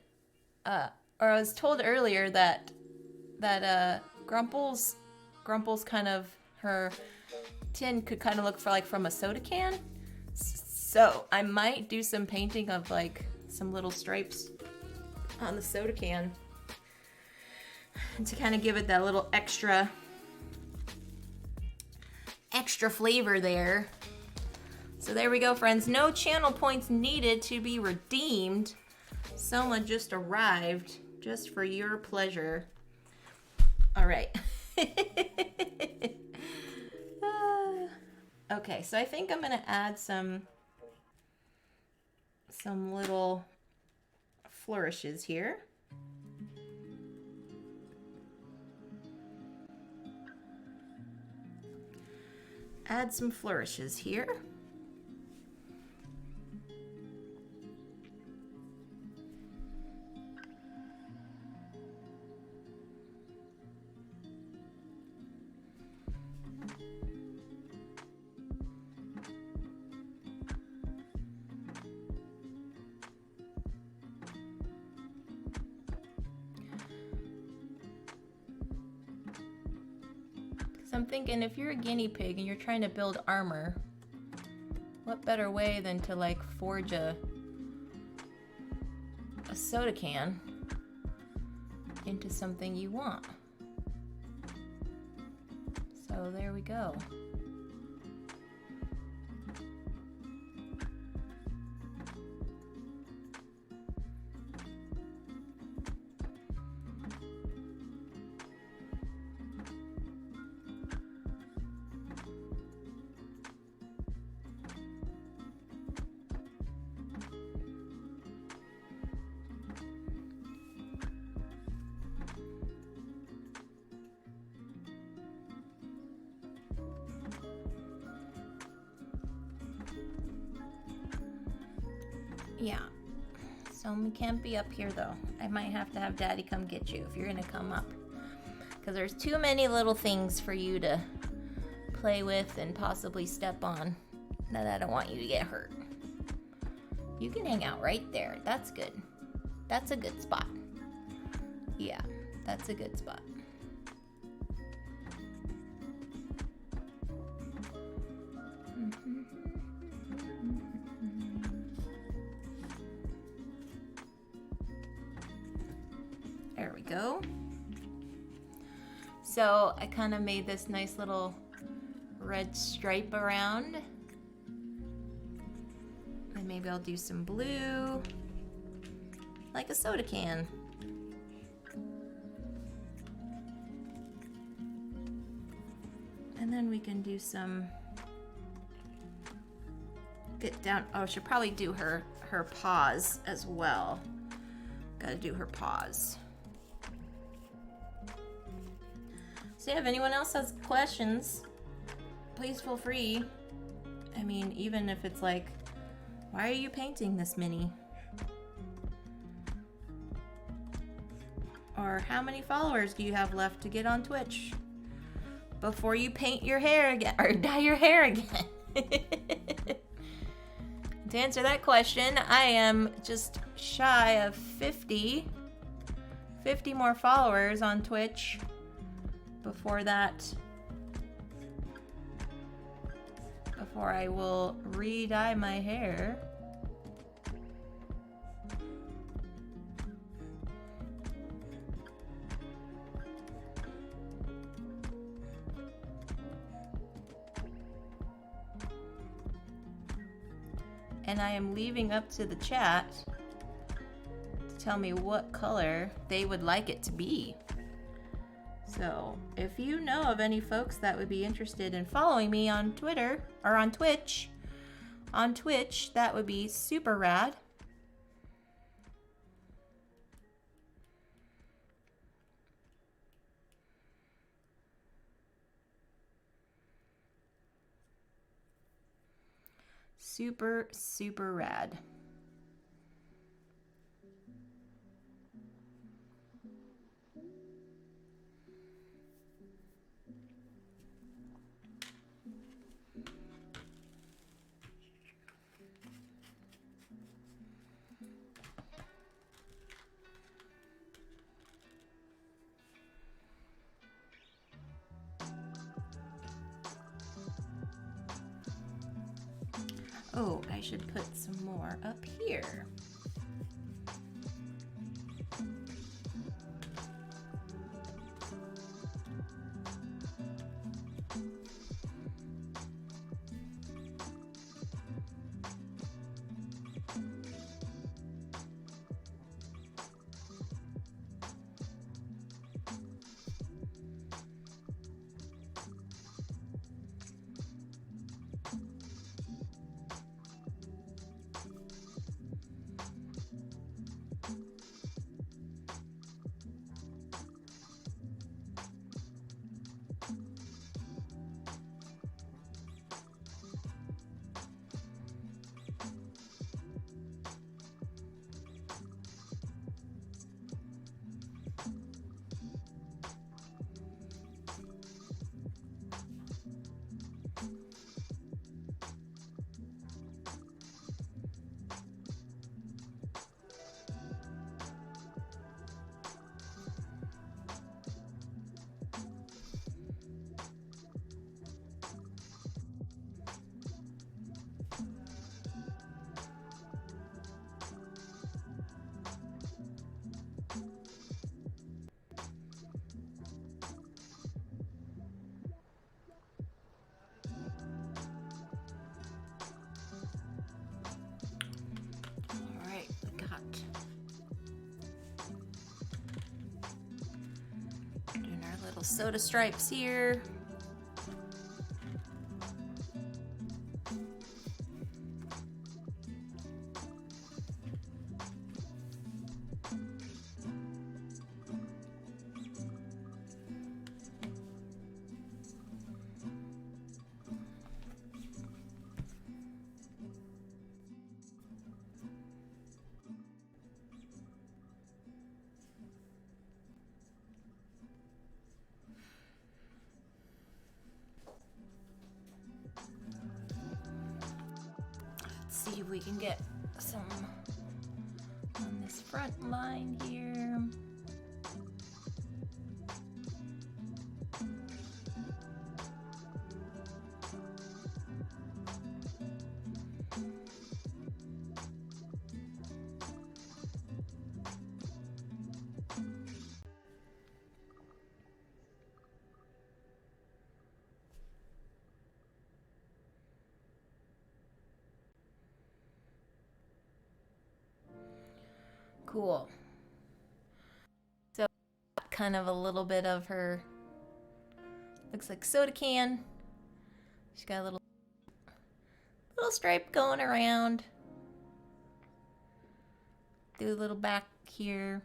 [SPEAKER 1] or I was told earlier that Grumple's kind of, her tin could kind of look for like from a soda can. So I might do some painting of like some little stripes on the soda can to kind of give it that little extra flavor there. So there we go, friends. No channel points needed to be redeemed. Soma just arrived just for your pleasure. All right. Okay, so I think I'm gonna add some little flourishes here. Add some flourishes here. I'm thinking if you're a guinea pig and you're trying to build armor, what better way than to like forge a soda can into something you want. So there we go. Yeah. So we can't be up here though. I might have to have Daddy come get you if you're gonna come up. Because there's too many little things for you to play with and possibly step on that I don't want you to get hurt. You can hang out right there. That's good. That's a good spot. Yeah, that's a good spot. There we go. So I kind of made this nice little red stripe around. And maybe I'll do some blue, like a soda can. And then we can do some, get down, oh, I should probably do her paws as well. Gotta do her paws. So yeah, if anyone else has questions, please feel free. I mean, even if it's like, why are you painting this mini? Or how many followers do you have left to get on Twitch before you paint your hair again or dye your hair again? To answer that question, I am just shy of 50 more followers on Twitch before I will re-dye my hair. And I am leaving up to the chat to tell me what color they would like it to be. So if you know of any folks that would be interested in following me on Twitter or on Twitch, that would be super rad. Super, super rad. Oh, I should put some more up here. Soda stripes here. we can get some on this front line here. Cool. So kind of a little bit of her, looks like soda can. She's got a little stripe going around. Do a little back here.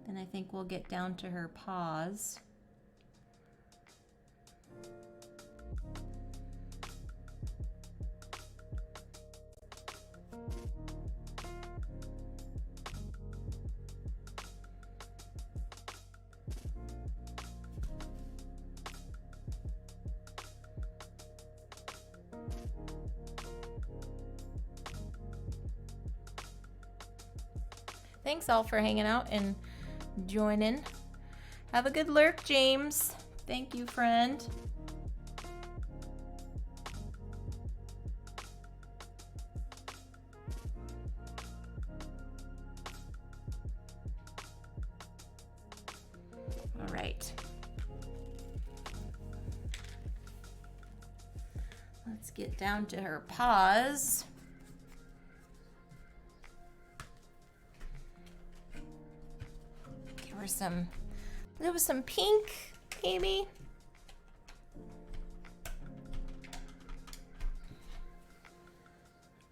[SPEAKER 1] Then I think we'll get down to her paws. Thanks all for hanging out and joining. Have a good lurk, James. Thank you, friend. All right. Let's get down to her paws. Give her some, there was some pink, maybe.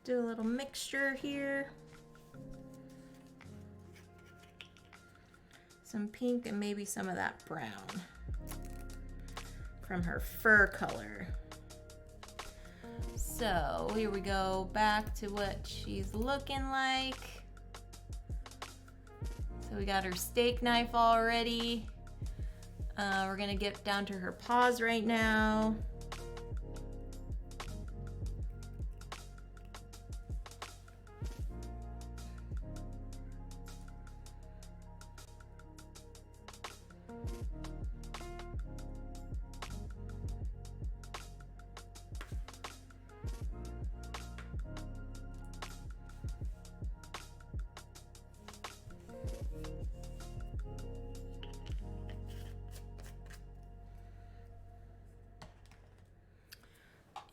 [SPEAKER 1] Do a little mixture here. Some pink and maybe some of that brown from her fur color. So here we go, back to what she's looking like. So we got her steak knife already. We're gonna get down to her paws right now.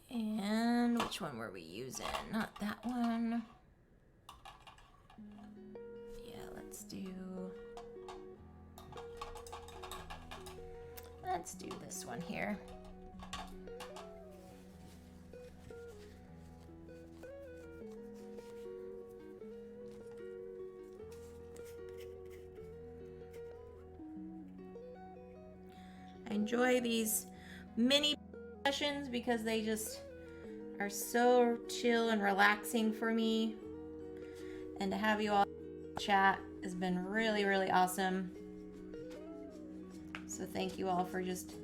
[SPEAKER 1] And which one were we using? Not that one. Yeah, let's do this one here. I enjoy these mini sessions because they just are so chill and relaxing for me, and to have you all chat has been really, really awesome. So thank you all for just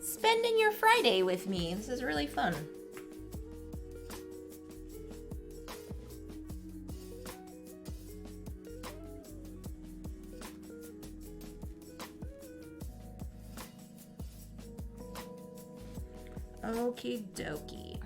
[SPEAKER 1] spending your Friday with me. This is really fun. Okie dokie.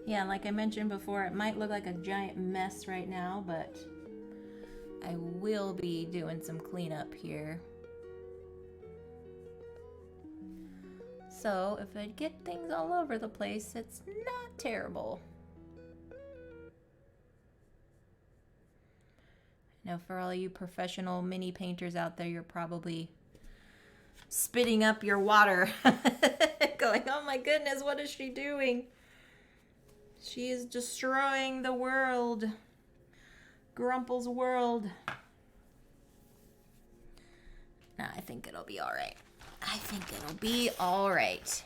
[SPEAKER 1] Yeah, like I mentioned before, it might look like a giant mess right now, but I will be doing some cleanup here. So if I get things all over the place, it's not terrible. Now, for all you professional mini painters out there, you're probably spitting up your water, going, oh my goodness, what is she doing? She is destroying the world. Grumple's world. Nah, I think it'll be all right. I think it'll be all right.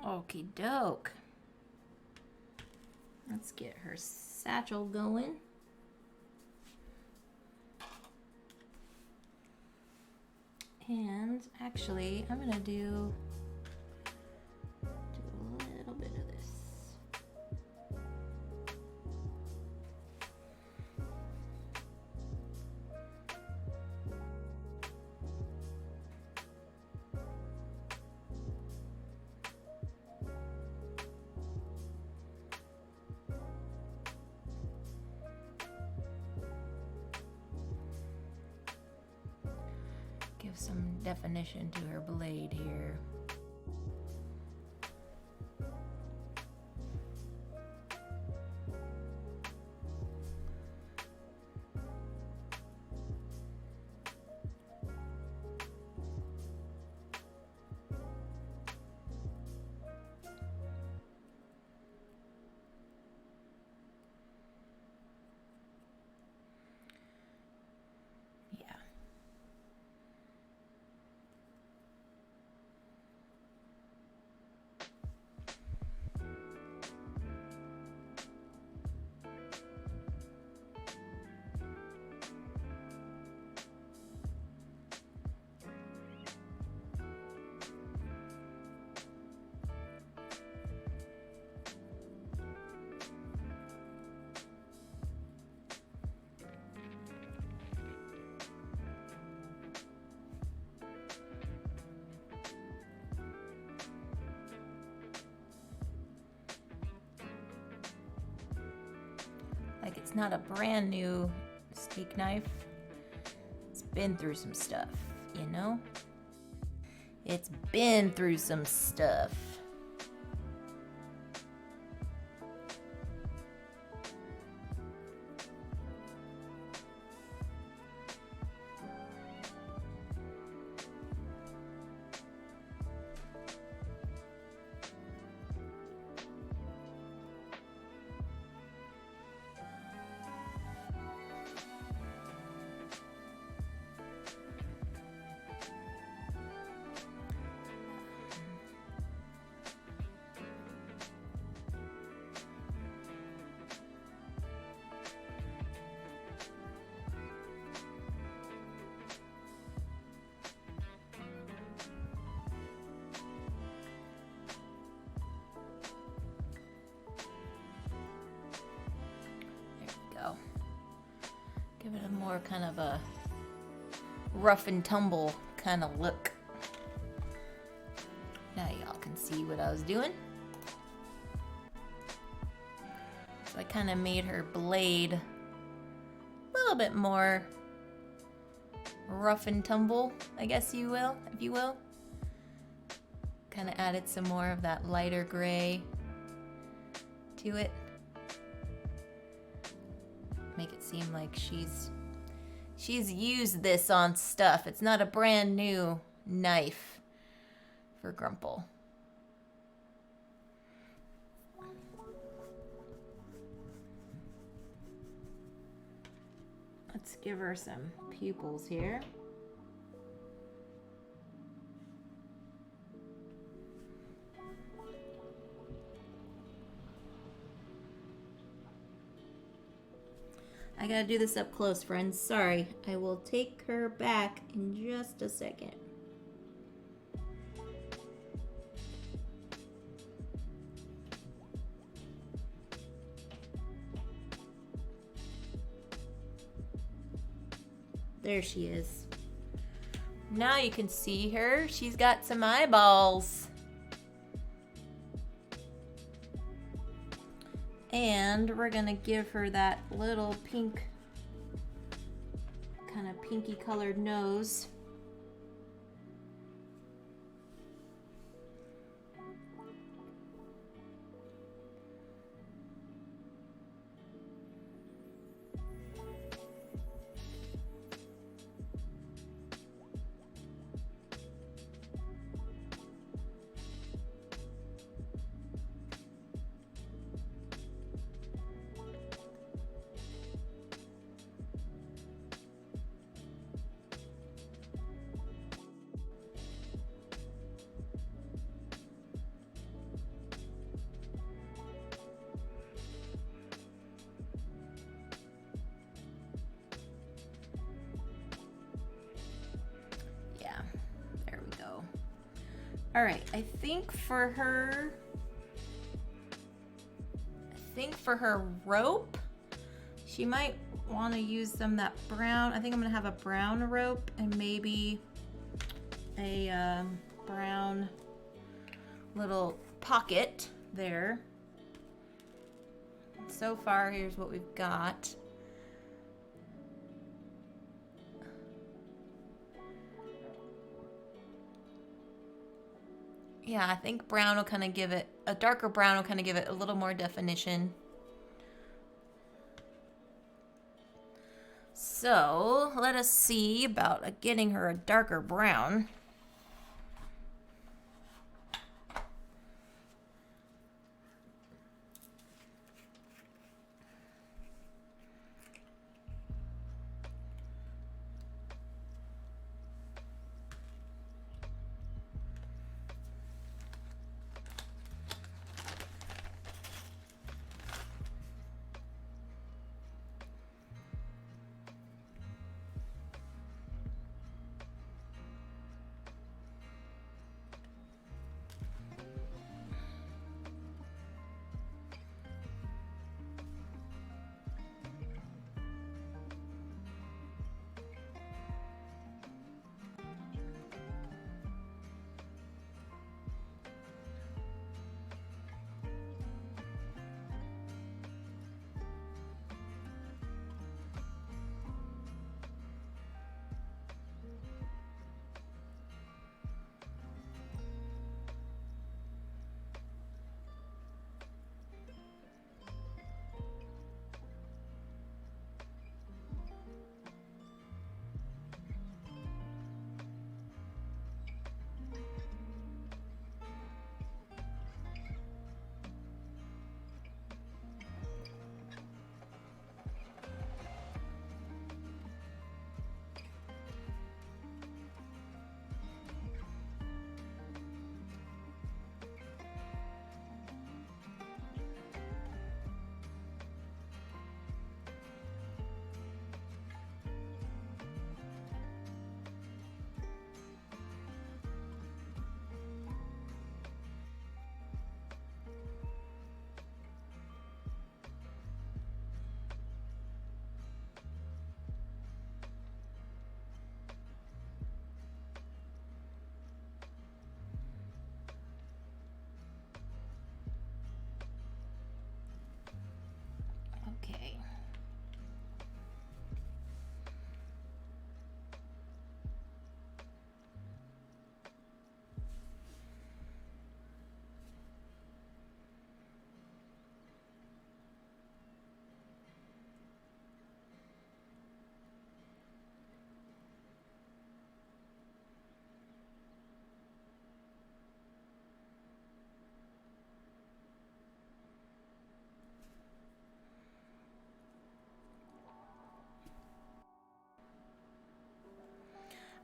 [SPEAKER 1] Okie doke. Let's get her satchel going. And actually, I'm gonna do a little bit of this. Give some definition to her blade here. Like it's not a brand new steak knife. It's been through some stuff, you know? It's been through some stuff. more kind of a rough and tumble kind of look. Now y'all can see what I was doing. So I kind of made her blade a little bit more rough and tumble, I guess you will, if you will. Kind of added some more of that lighter gray to it. Make it seem like she's used this on stuff. It's not a brand new knife for Grumple. Let's give her some pupils here. I gotta do this up close, friends. Sorry. I will take her back in just a second. There she is. Now you can see her. She's got some eyeballs. And we're gonna give her that little pink, kind of pinky colored nose. All right, I think for her rope, she might want to use that brown. I think I'm gonna have a brown rope and maybe a brown little pocket there. So far, here's what we've got. Yeah, I think brown will kind of give it, a darker brown will kind of give it a little more definition. So let us see about getting her a darker brown.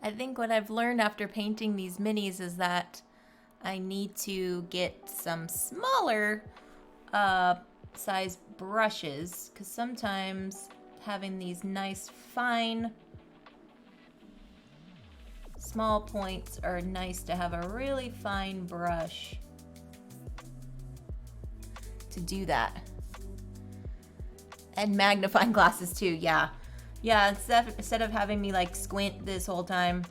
[SPEAKER 1] I think what I've learned after painting these minis is that I need to get some smaller size brushes, because sometimes having these nice fine small points are nice to have a really fine brush to do that. And magnifying glasses too, yeah. Yeah, instead of having me like squint this whole time.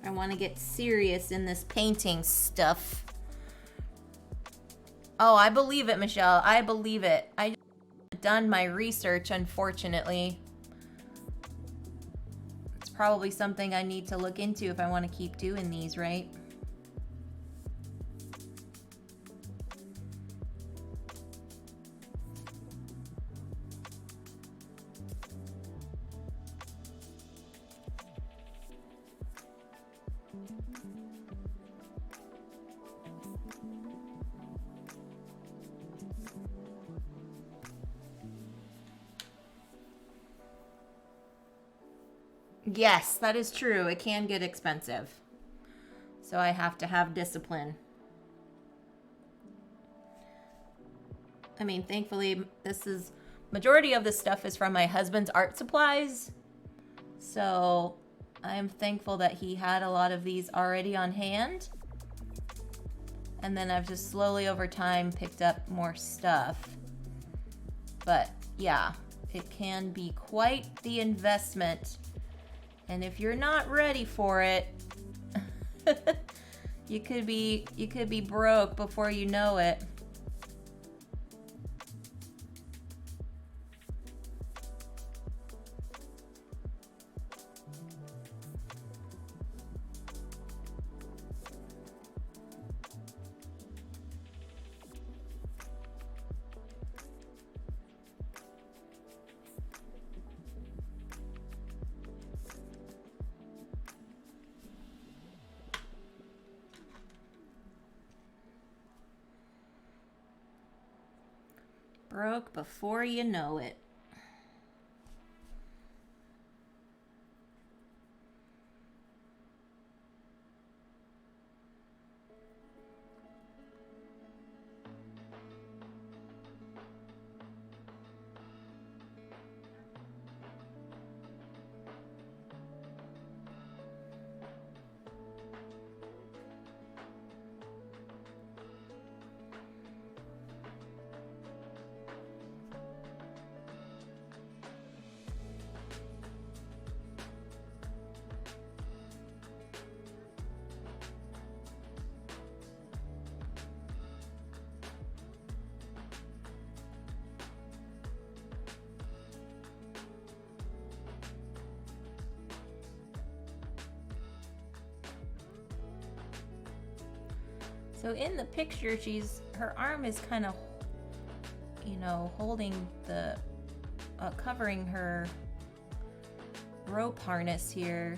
[SPEAKER 1] I want to get serious in this painting stuff. Oh, I believe it, Michelle. I believe it. I just done my research, unfortunately. It's probably something I need to look into if I want to keep doing these, right? Yes, that is true. It can get expensive. So I have to have discipline. I mean, thankfully, majority of this stuff is from my husband's art supplies. So I'm thankful that he had a lot of these already on hand. And then I've just slowly over time picked up more stuff. But yeah, it can be quite the investment. And if you're not ready for it, you could be broke before you know it. Broke before you know it. So in the picture, her arm is kind of, holding the, covering her rope harness here.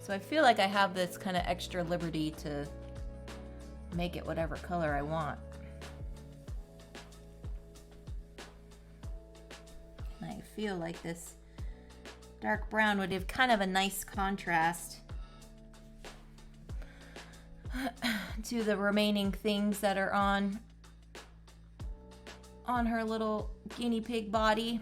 [SPEAKER 1] So I feel like I have this kind of extra liberty to make it whatever color I want. And I feel like this dark brown would give kind of a nice contrast to the remaining things that are on her little guinea pig body.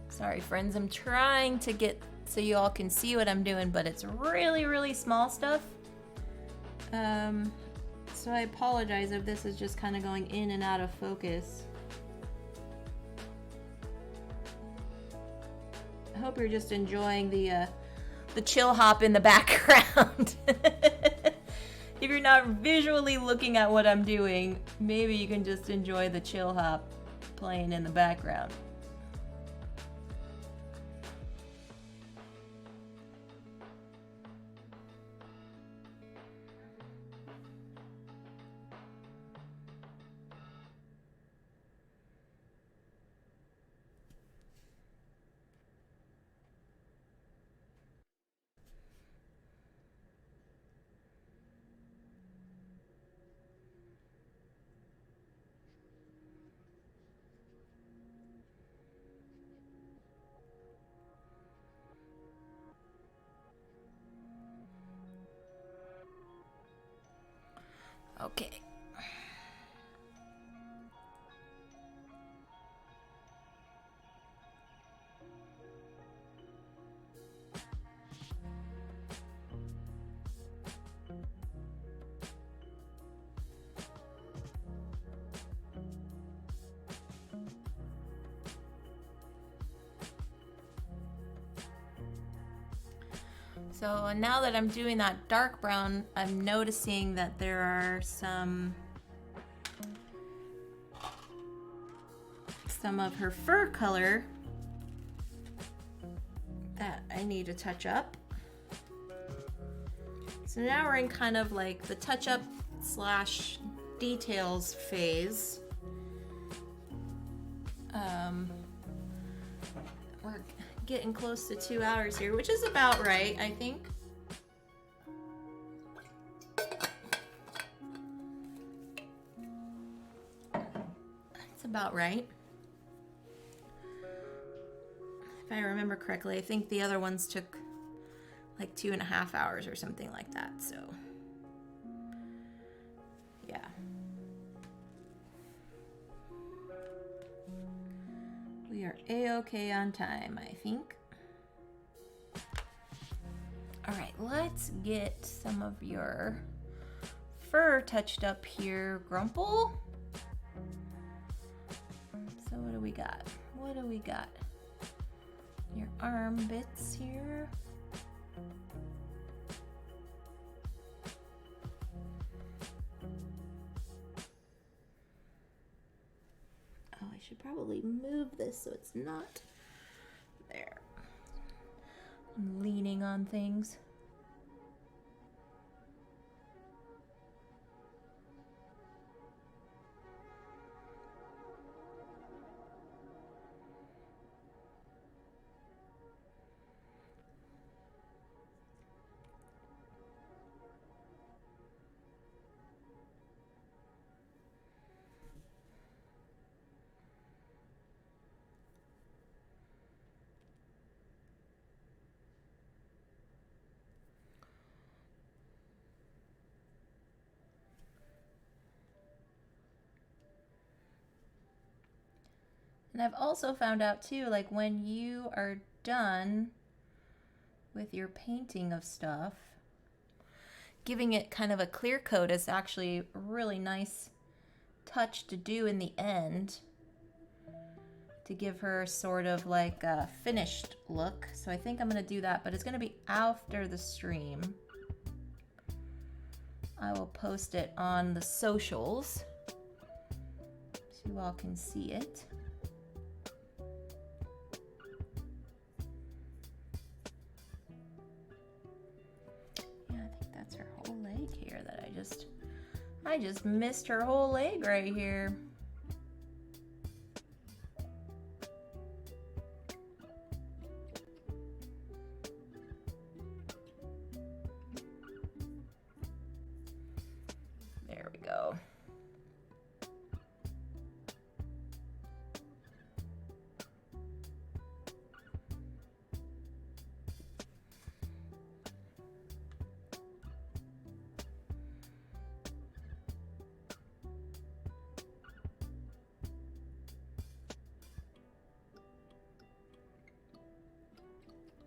[SPEAKER 1] Sorry friends, I'm trying to get so you all can see what I'm doing, but it's really, really small stuff. So I apologize if this is just kind of going in and out of focus. I hope you're just enjoying the chill hop in the background. If you're not visually looking at what I'm doing, maybe you can just enjoy the chill hop playing in the background. Okay. So now that I'm doing that dark brown, I'm noticing that there are some of her fur color that I need to touch up. So now we're in kind of like the touch up slash details phase. We're getting close to 2 hours here, which is about right, I think. That's about right. If I remember correctly, I think the other ones took like 2.5 hours or something like that, so yeah. We are a-okay on time, I think. All right, let's get some of your fur touched up here, Grumple. So what do we got? What do we got? Your arm bits here. Oh, I should probably move this so it's not there. I'm leaning on things. And I've also found out too, like when you are done with your painting of stuff, giving it kind of a clear coat is actually a really nice touch to do in the end to give her sort of like a finished look. So I think I'm going to do that, but it's going to be after the stream. I will post it on the socials so you all can see it. I just missed her whole leg right here. There we go.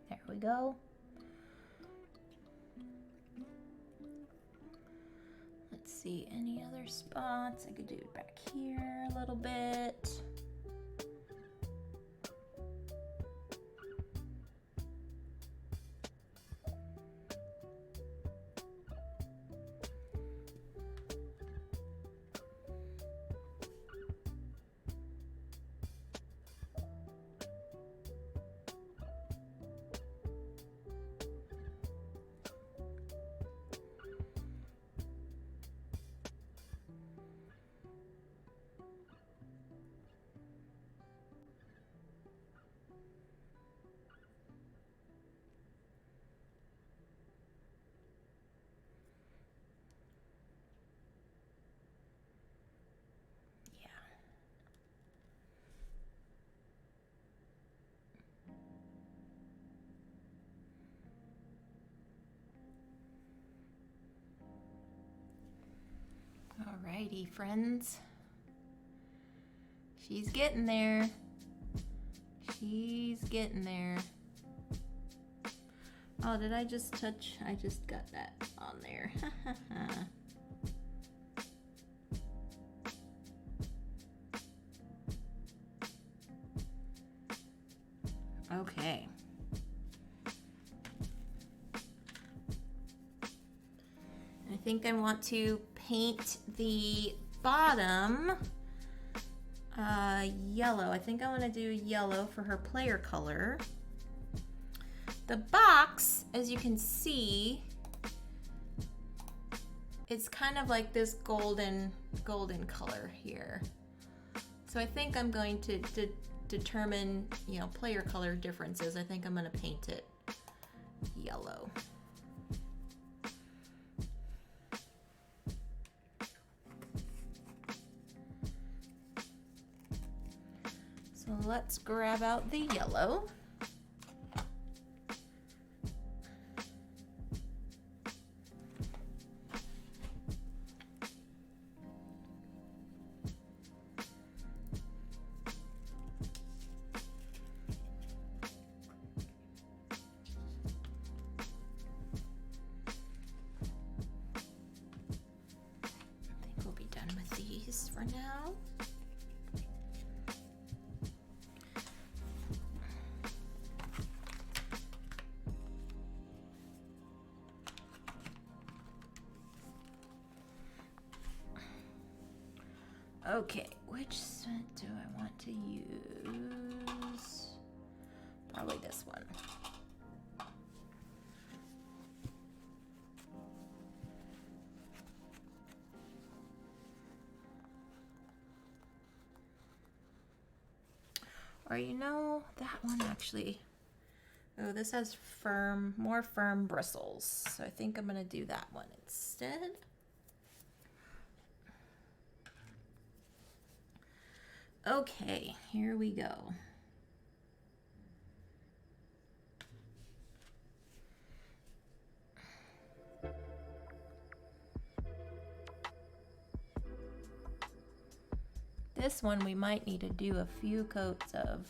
[SPEAKER 1] There we go. Let's see, any other spots? I could do it back here a little bit. Alrighty, friends. She's getting there. She's getting there. Oh, did I just touch? I just got that on there. Okay. I think I want to paint the bottom yellow. I think I want to do yellow for her player color. The box, as you can see, it's kind of like this golden color here. So I think I'm going to determine, you know, player color differences. I think I'm going to paint it yellow. So let's grab out the yellow. I think we'll be done with these for now. Okay, which scent do I want to use? Probably this one. Or you know, that one actually. Oh, this has more firm bristles. So I think I'm gonna do that one instead. Okay, here we go. This one we might need to do a few coats of.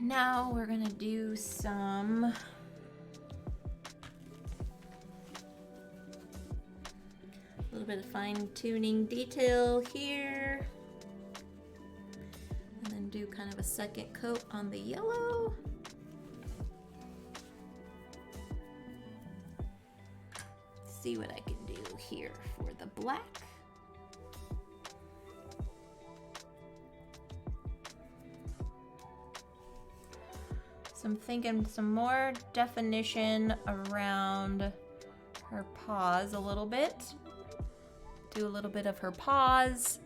[SPEAKER 1] now we're gonna do some a little bit of fine-tuning detail here, and then do kind of a second coat on the yellow. See what I can do here for the black. So I'm thinking some more definition around her paws a little bit. Do a little bit of her paws,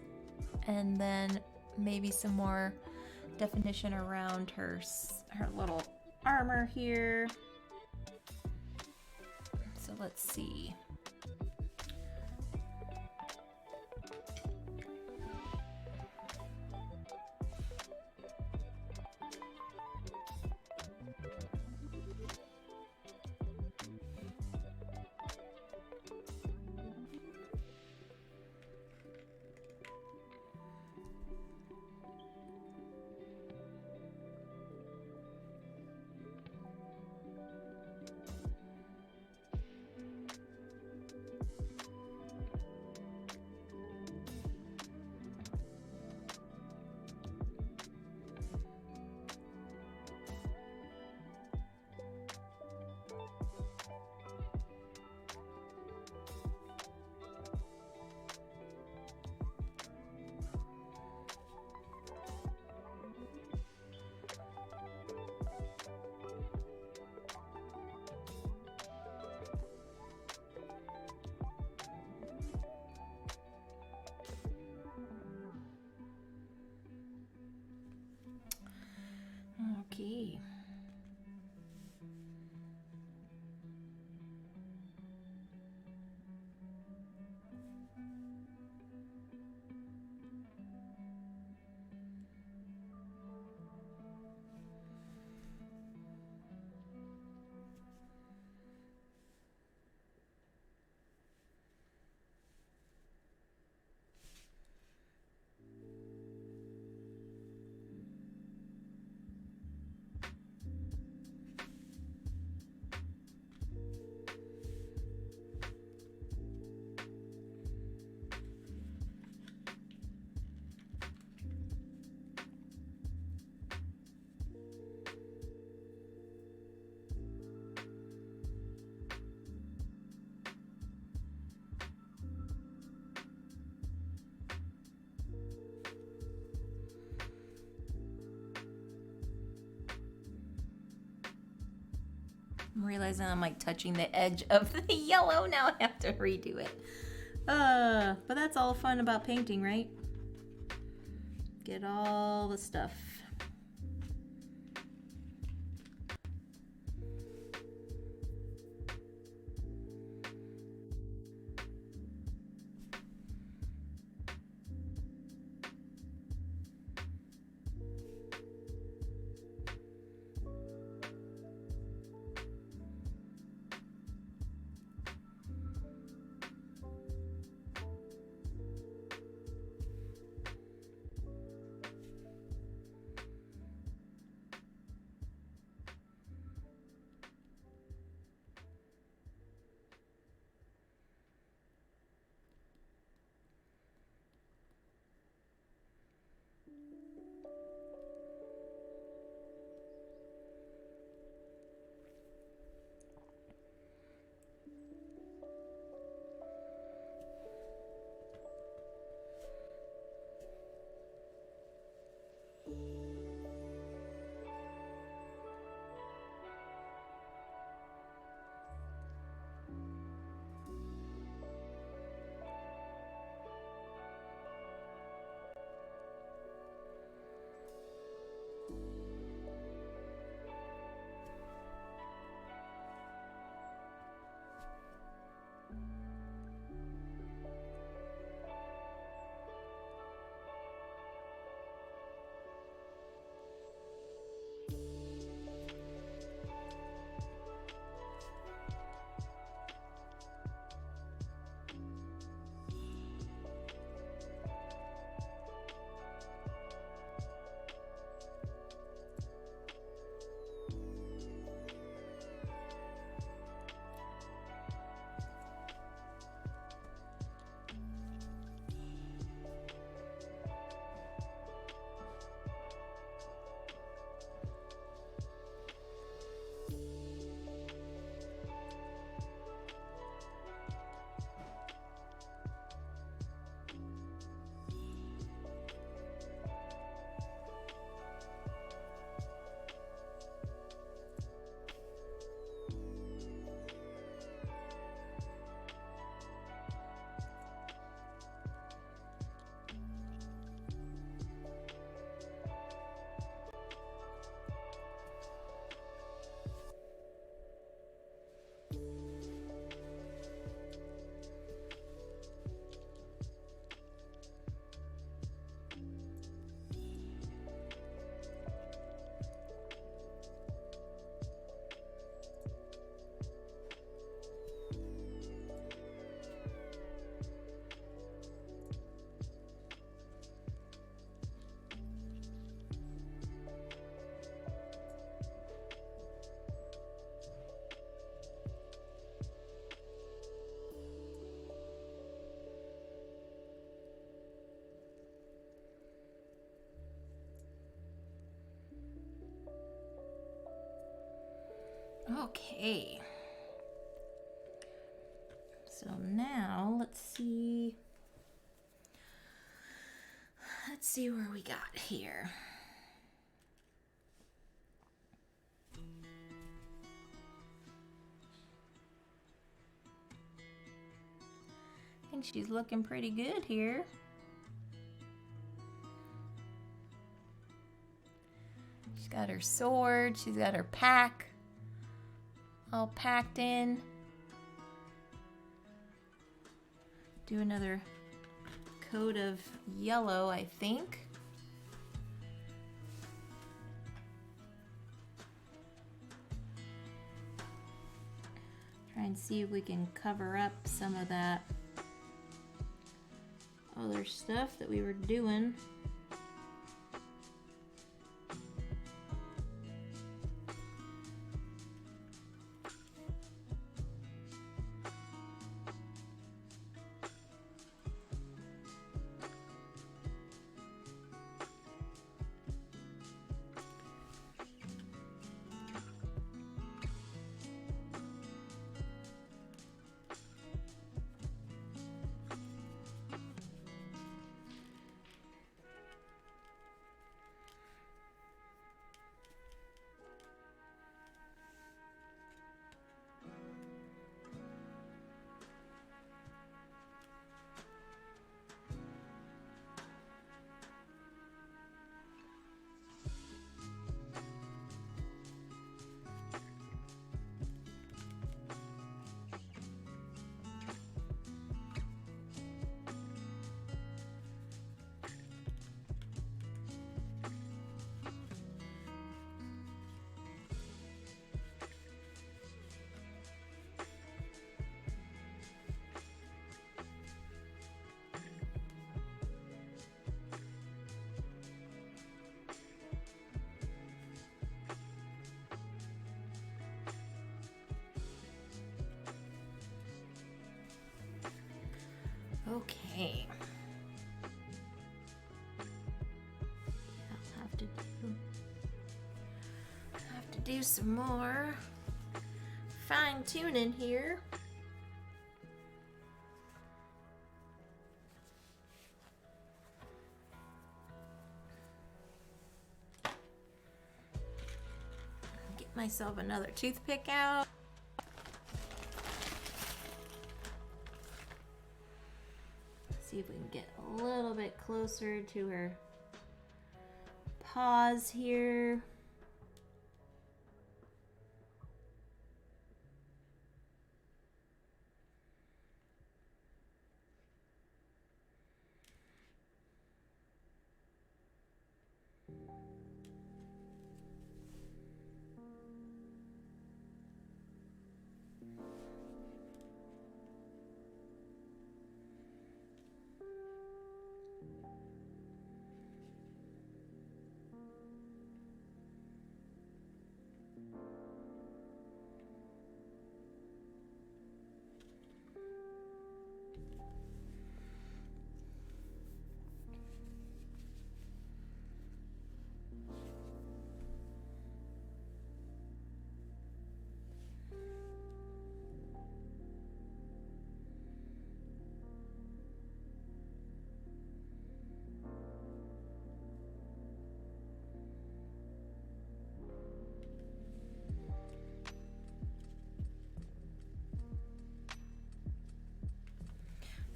[SPEAKER 1] and then maybe some more definition around her little armor here. So let's see. Okay. I'm realizing I'm like touching the edge of the yellow. Now I have to redo it. But that's all fun about painting, right? Get all the stuff. Okay. So now let's see where we got here. I think she's looking pretty good here. She's got her sword, she's got her pack all packed in. Do another coat of yellow, I think. Try and see if we can cover up some of that other stuff that we were doing. Okay. I'll have to do some more fine tuning here. Get myself another toothpick out. See if we can get a little bit closer to her paws here.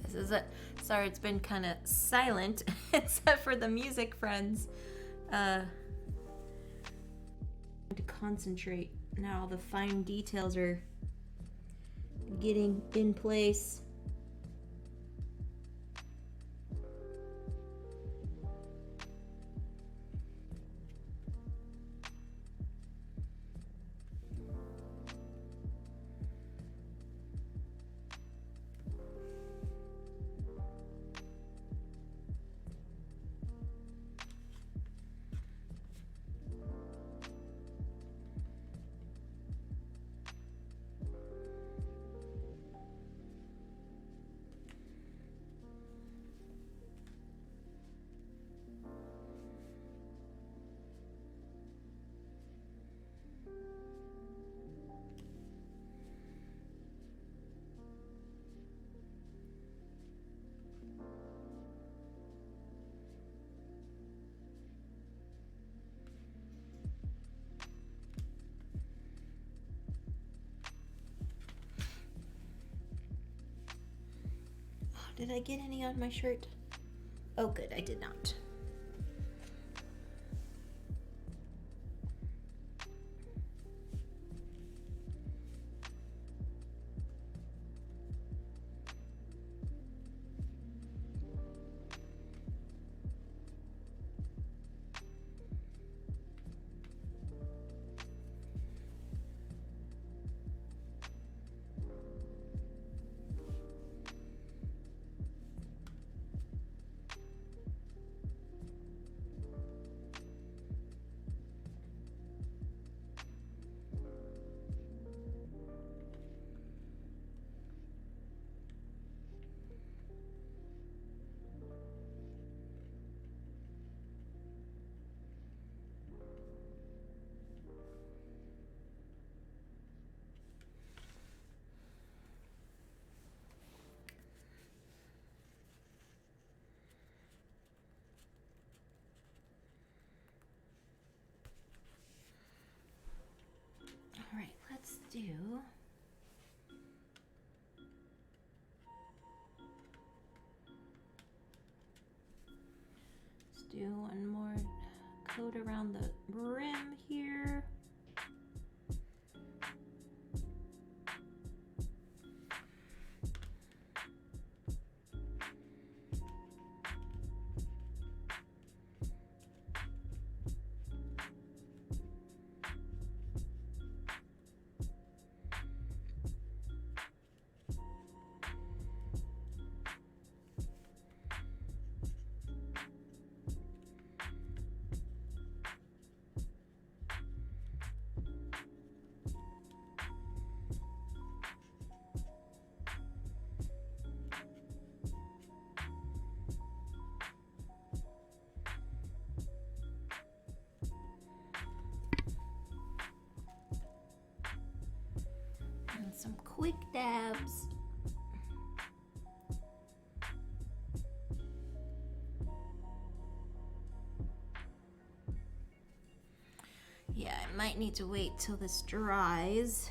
[SPEAKER 1] This is it. Sorry, it's been kind of silent except for the music friends. To concentrate. Now the fine details are getting in place. Did I get any on my shirt? Oh, good, I did not. All right, let's do one more coat around the rim here. Some quick dabs. Yeah, I might need to wait till this dries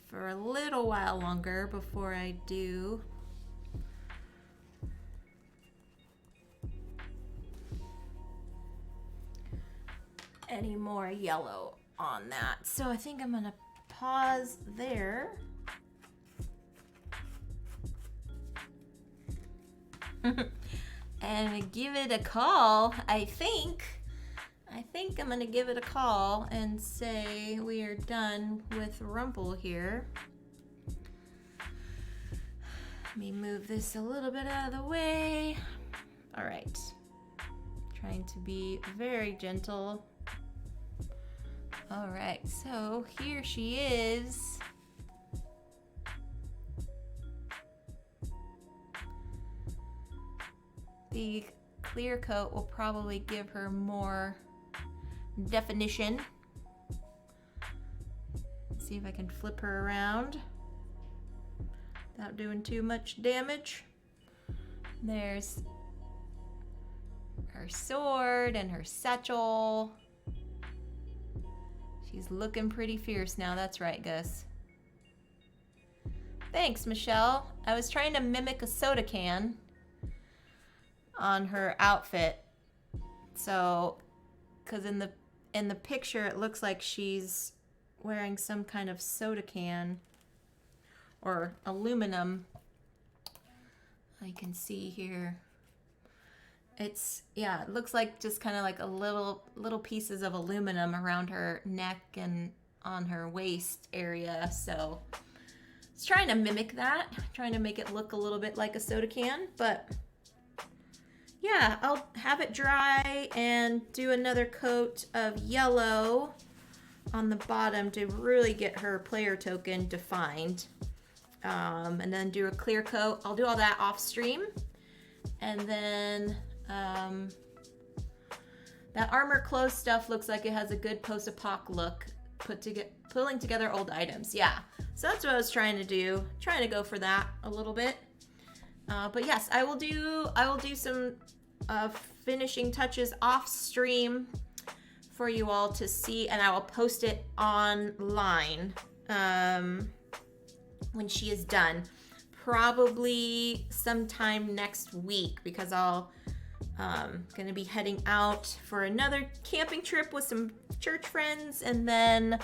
[SPEAKER 1] for a little while longer before I do any more yellow on that. So I think I'm gonna pause there. And give it a call. I think I'm gonna give it a call and say we are done with Rumple here. Let me move this a little bit out of the way. All right, trying to be very gentle. All right, so here she is. The clear coat will probably give her more definition. Let's see if I can flip her around without doing too much damage. There's her sword and her satchel. She's looking pretty fierce now. That's right, Gus. Thanks, Michelle. I was trying to mimic a soda can on her outfit. So, because in the picture it looks like she's wearing some kind of soda can or aluminum. I can see here. It's, yeah, it looks like just kind of like a little pieces of aluminum around her neck and on her waist area. So it's trying to mimic that, trying to make it look a little bit like a soda can. But yeah, I'll have it dry and do another coat of yellow on the bottom to really get her player token defined. And then do a clear coat. I'll do all that off stream. And then that armor clothes stuff looks like it has a good post-apoc look, pulling together old items. Yeah, so that's what I was trying to do, trying to go for that a little bit. But yes, I will do some finishing touches off stream for you all to see, and I will post it online when she is done. probably sometime next week because I'll gonna be heading out for another camping trip with some church friends, and then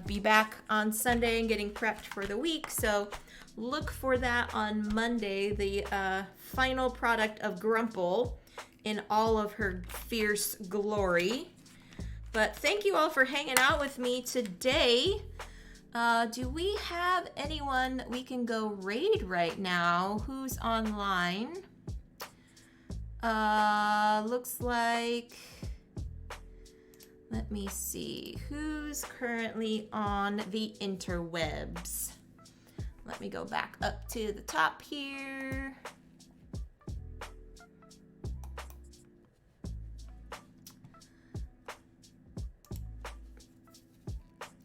[SPEAKER 1] be back on Sunday and getting prepped for the week. So look for that on Monday, the final product of Grumple in all of her fierce glory. But thank you all for hanging out with me today. Do we have anyone that we can go raid right now? Who's online? Looks like, let me see, who's currently on the interwebs? Let me go back up to the top here.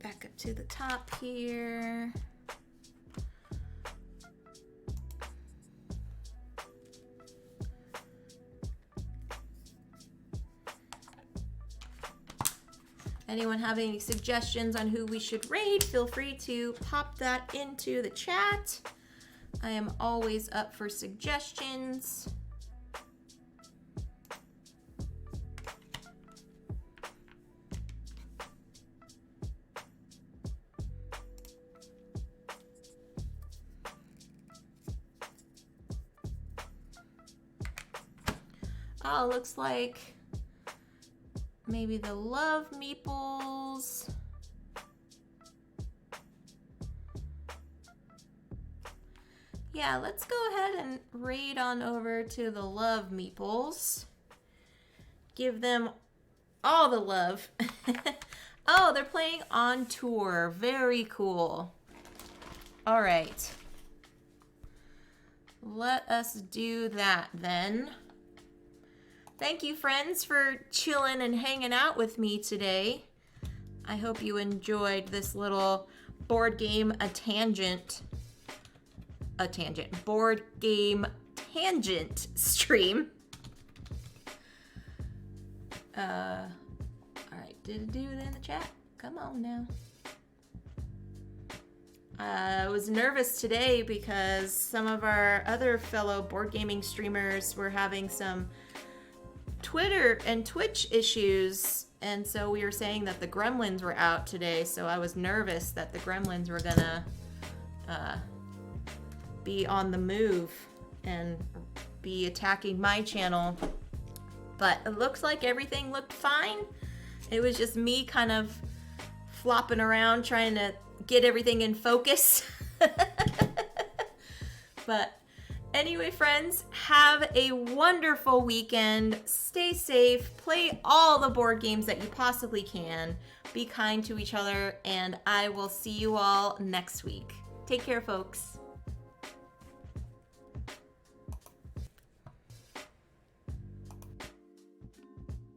[SPEAKER 1] Back up to the top here. Anyone have any suggestions on who we should raid? Feel free to pop that into the chat. I am always up for suggestions. Oh, looks like maybe the Love Meeples. Yeah, let's go ahead and raid on over to the Love Meeples. Give them all the love. Oh, they're playing on tour. Very cool. All right. Let us do that then. Thank you, friends, for chilling and hanging out with me today. I hope you enjoyed this little board game board game tangent stream. All right, did it do it in the chat? Come on now. I was nervous today because some of our other fellow board gaming streamers were having some Twitter and Twitch issues, and so we were saying that the gremlins were out today, so I was nervous that the gremlins were gonna be on the move and be attacking my channel, but it looks like everything looked fine. It was just me kind of flopping around trying to get everything in focus. But anyway, friends, have a wonderful weekend. Stay safe. Play all the board games that you possibly can. Be kind to each other, and I will see you all next week. Take care, folks.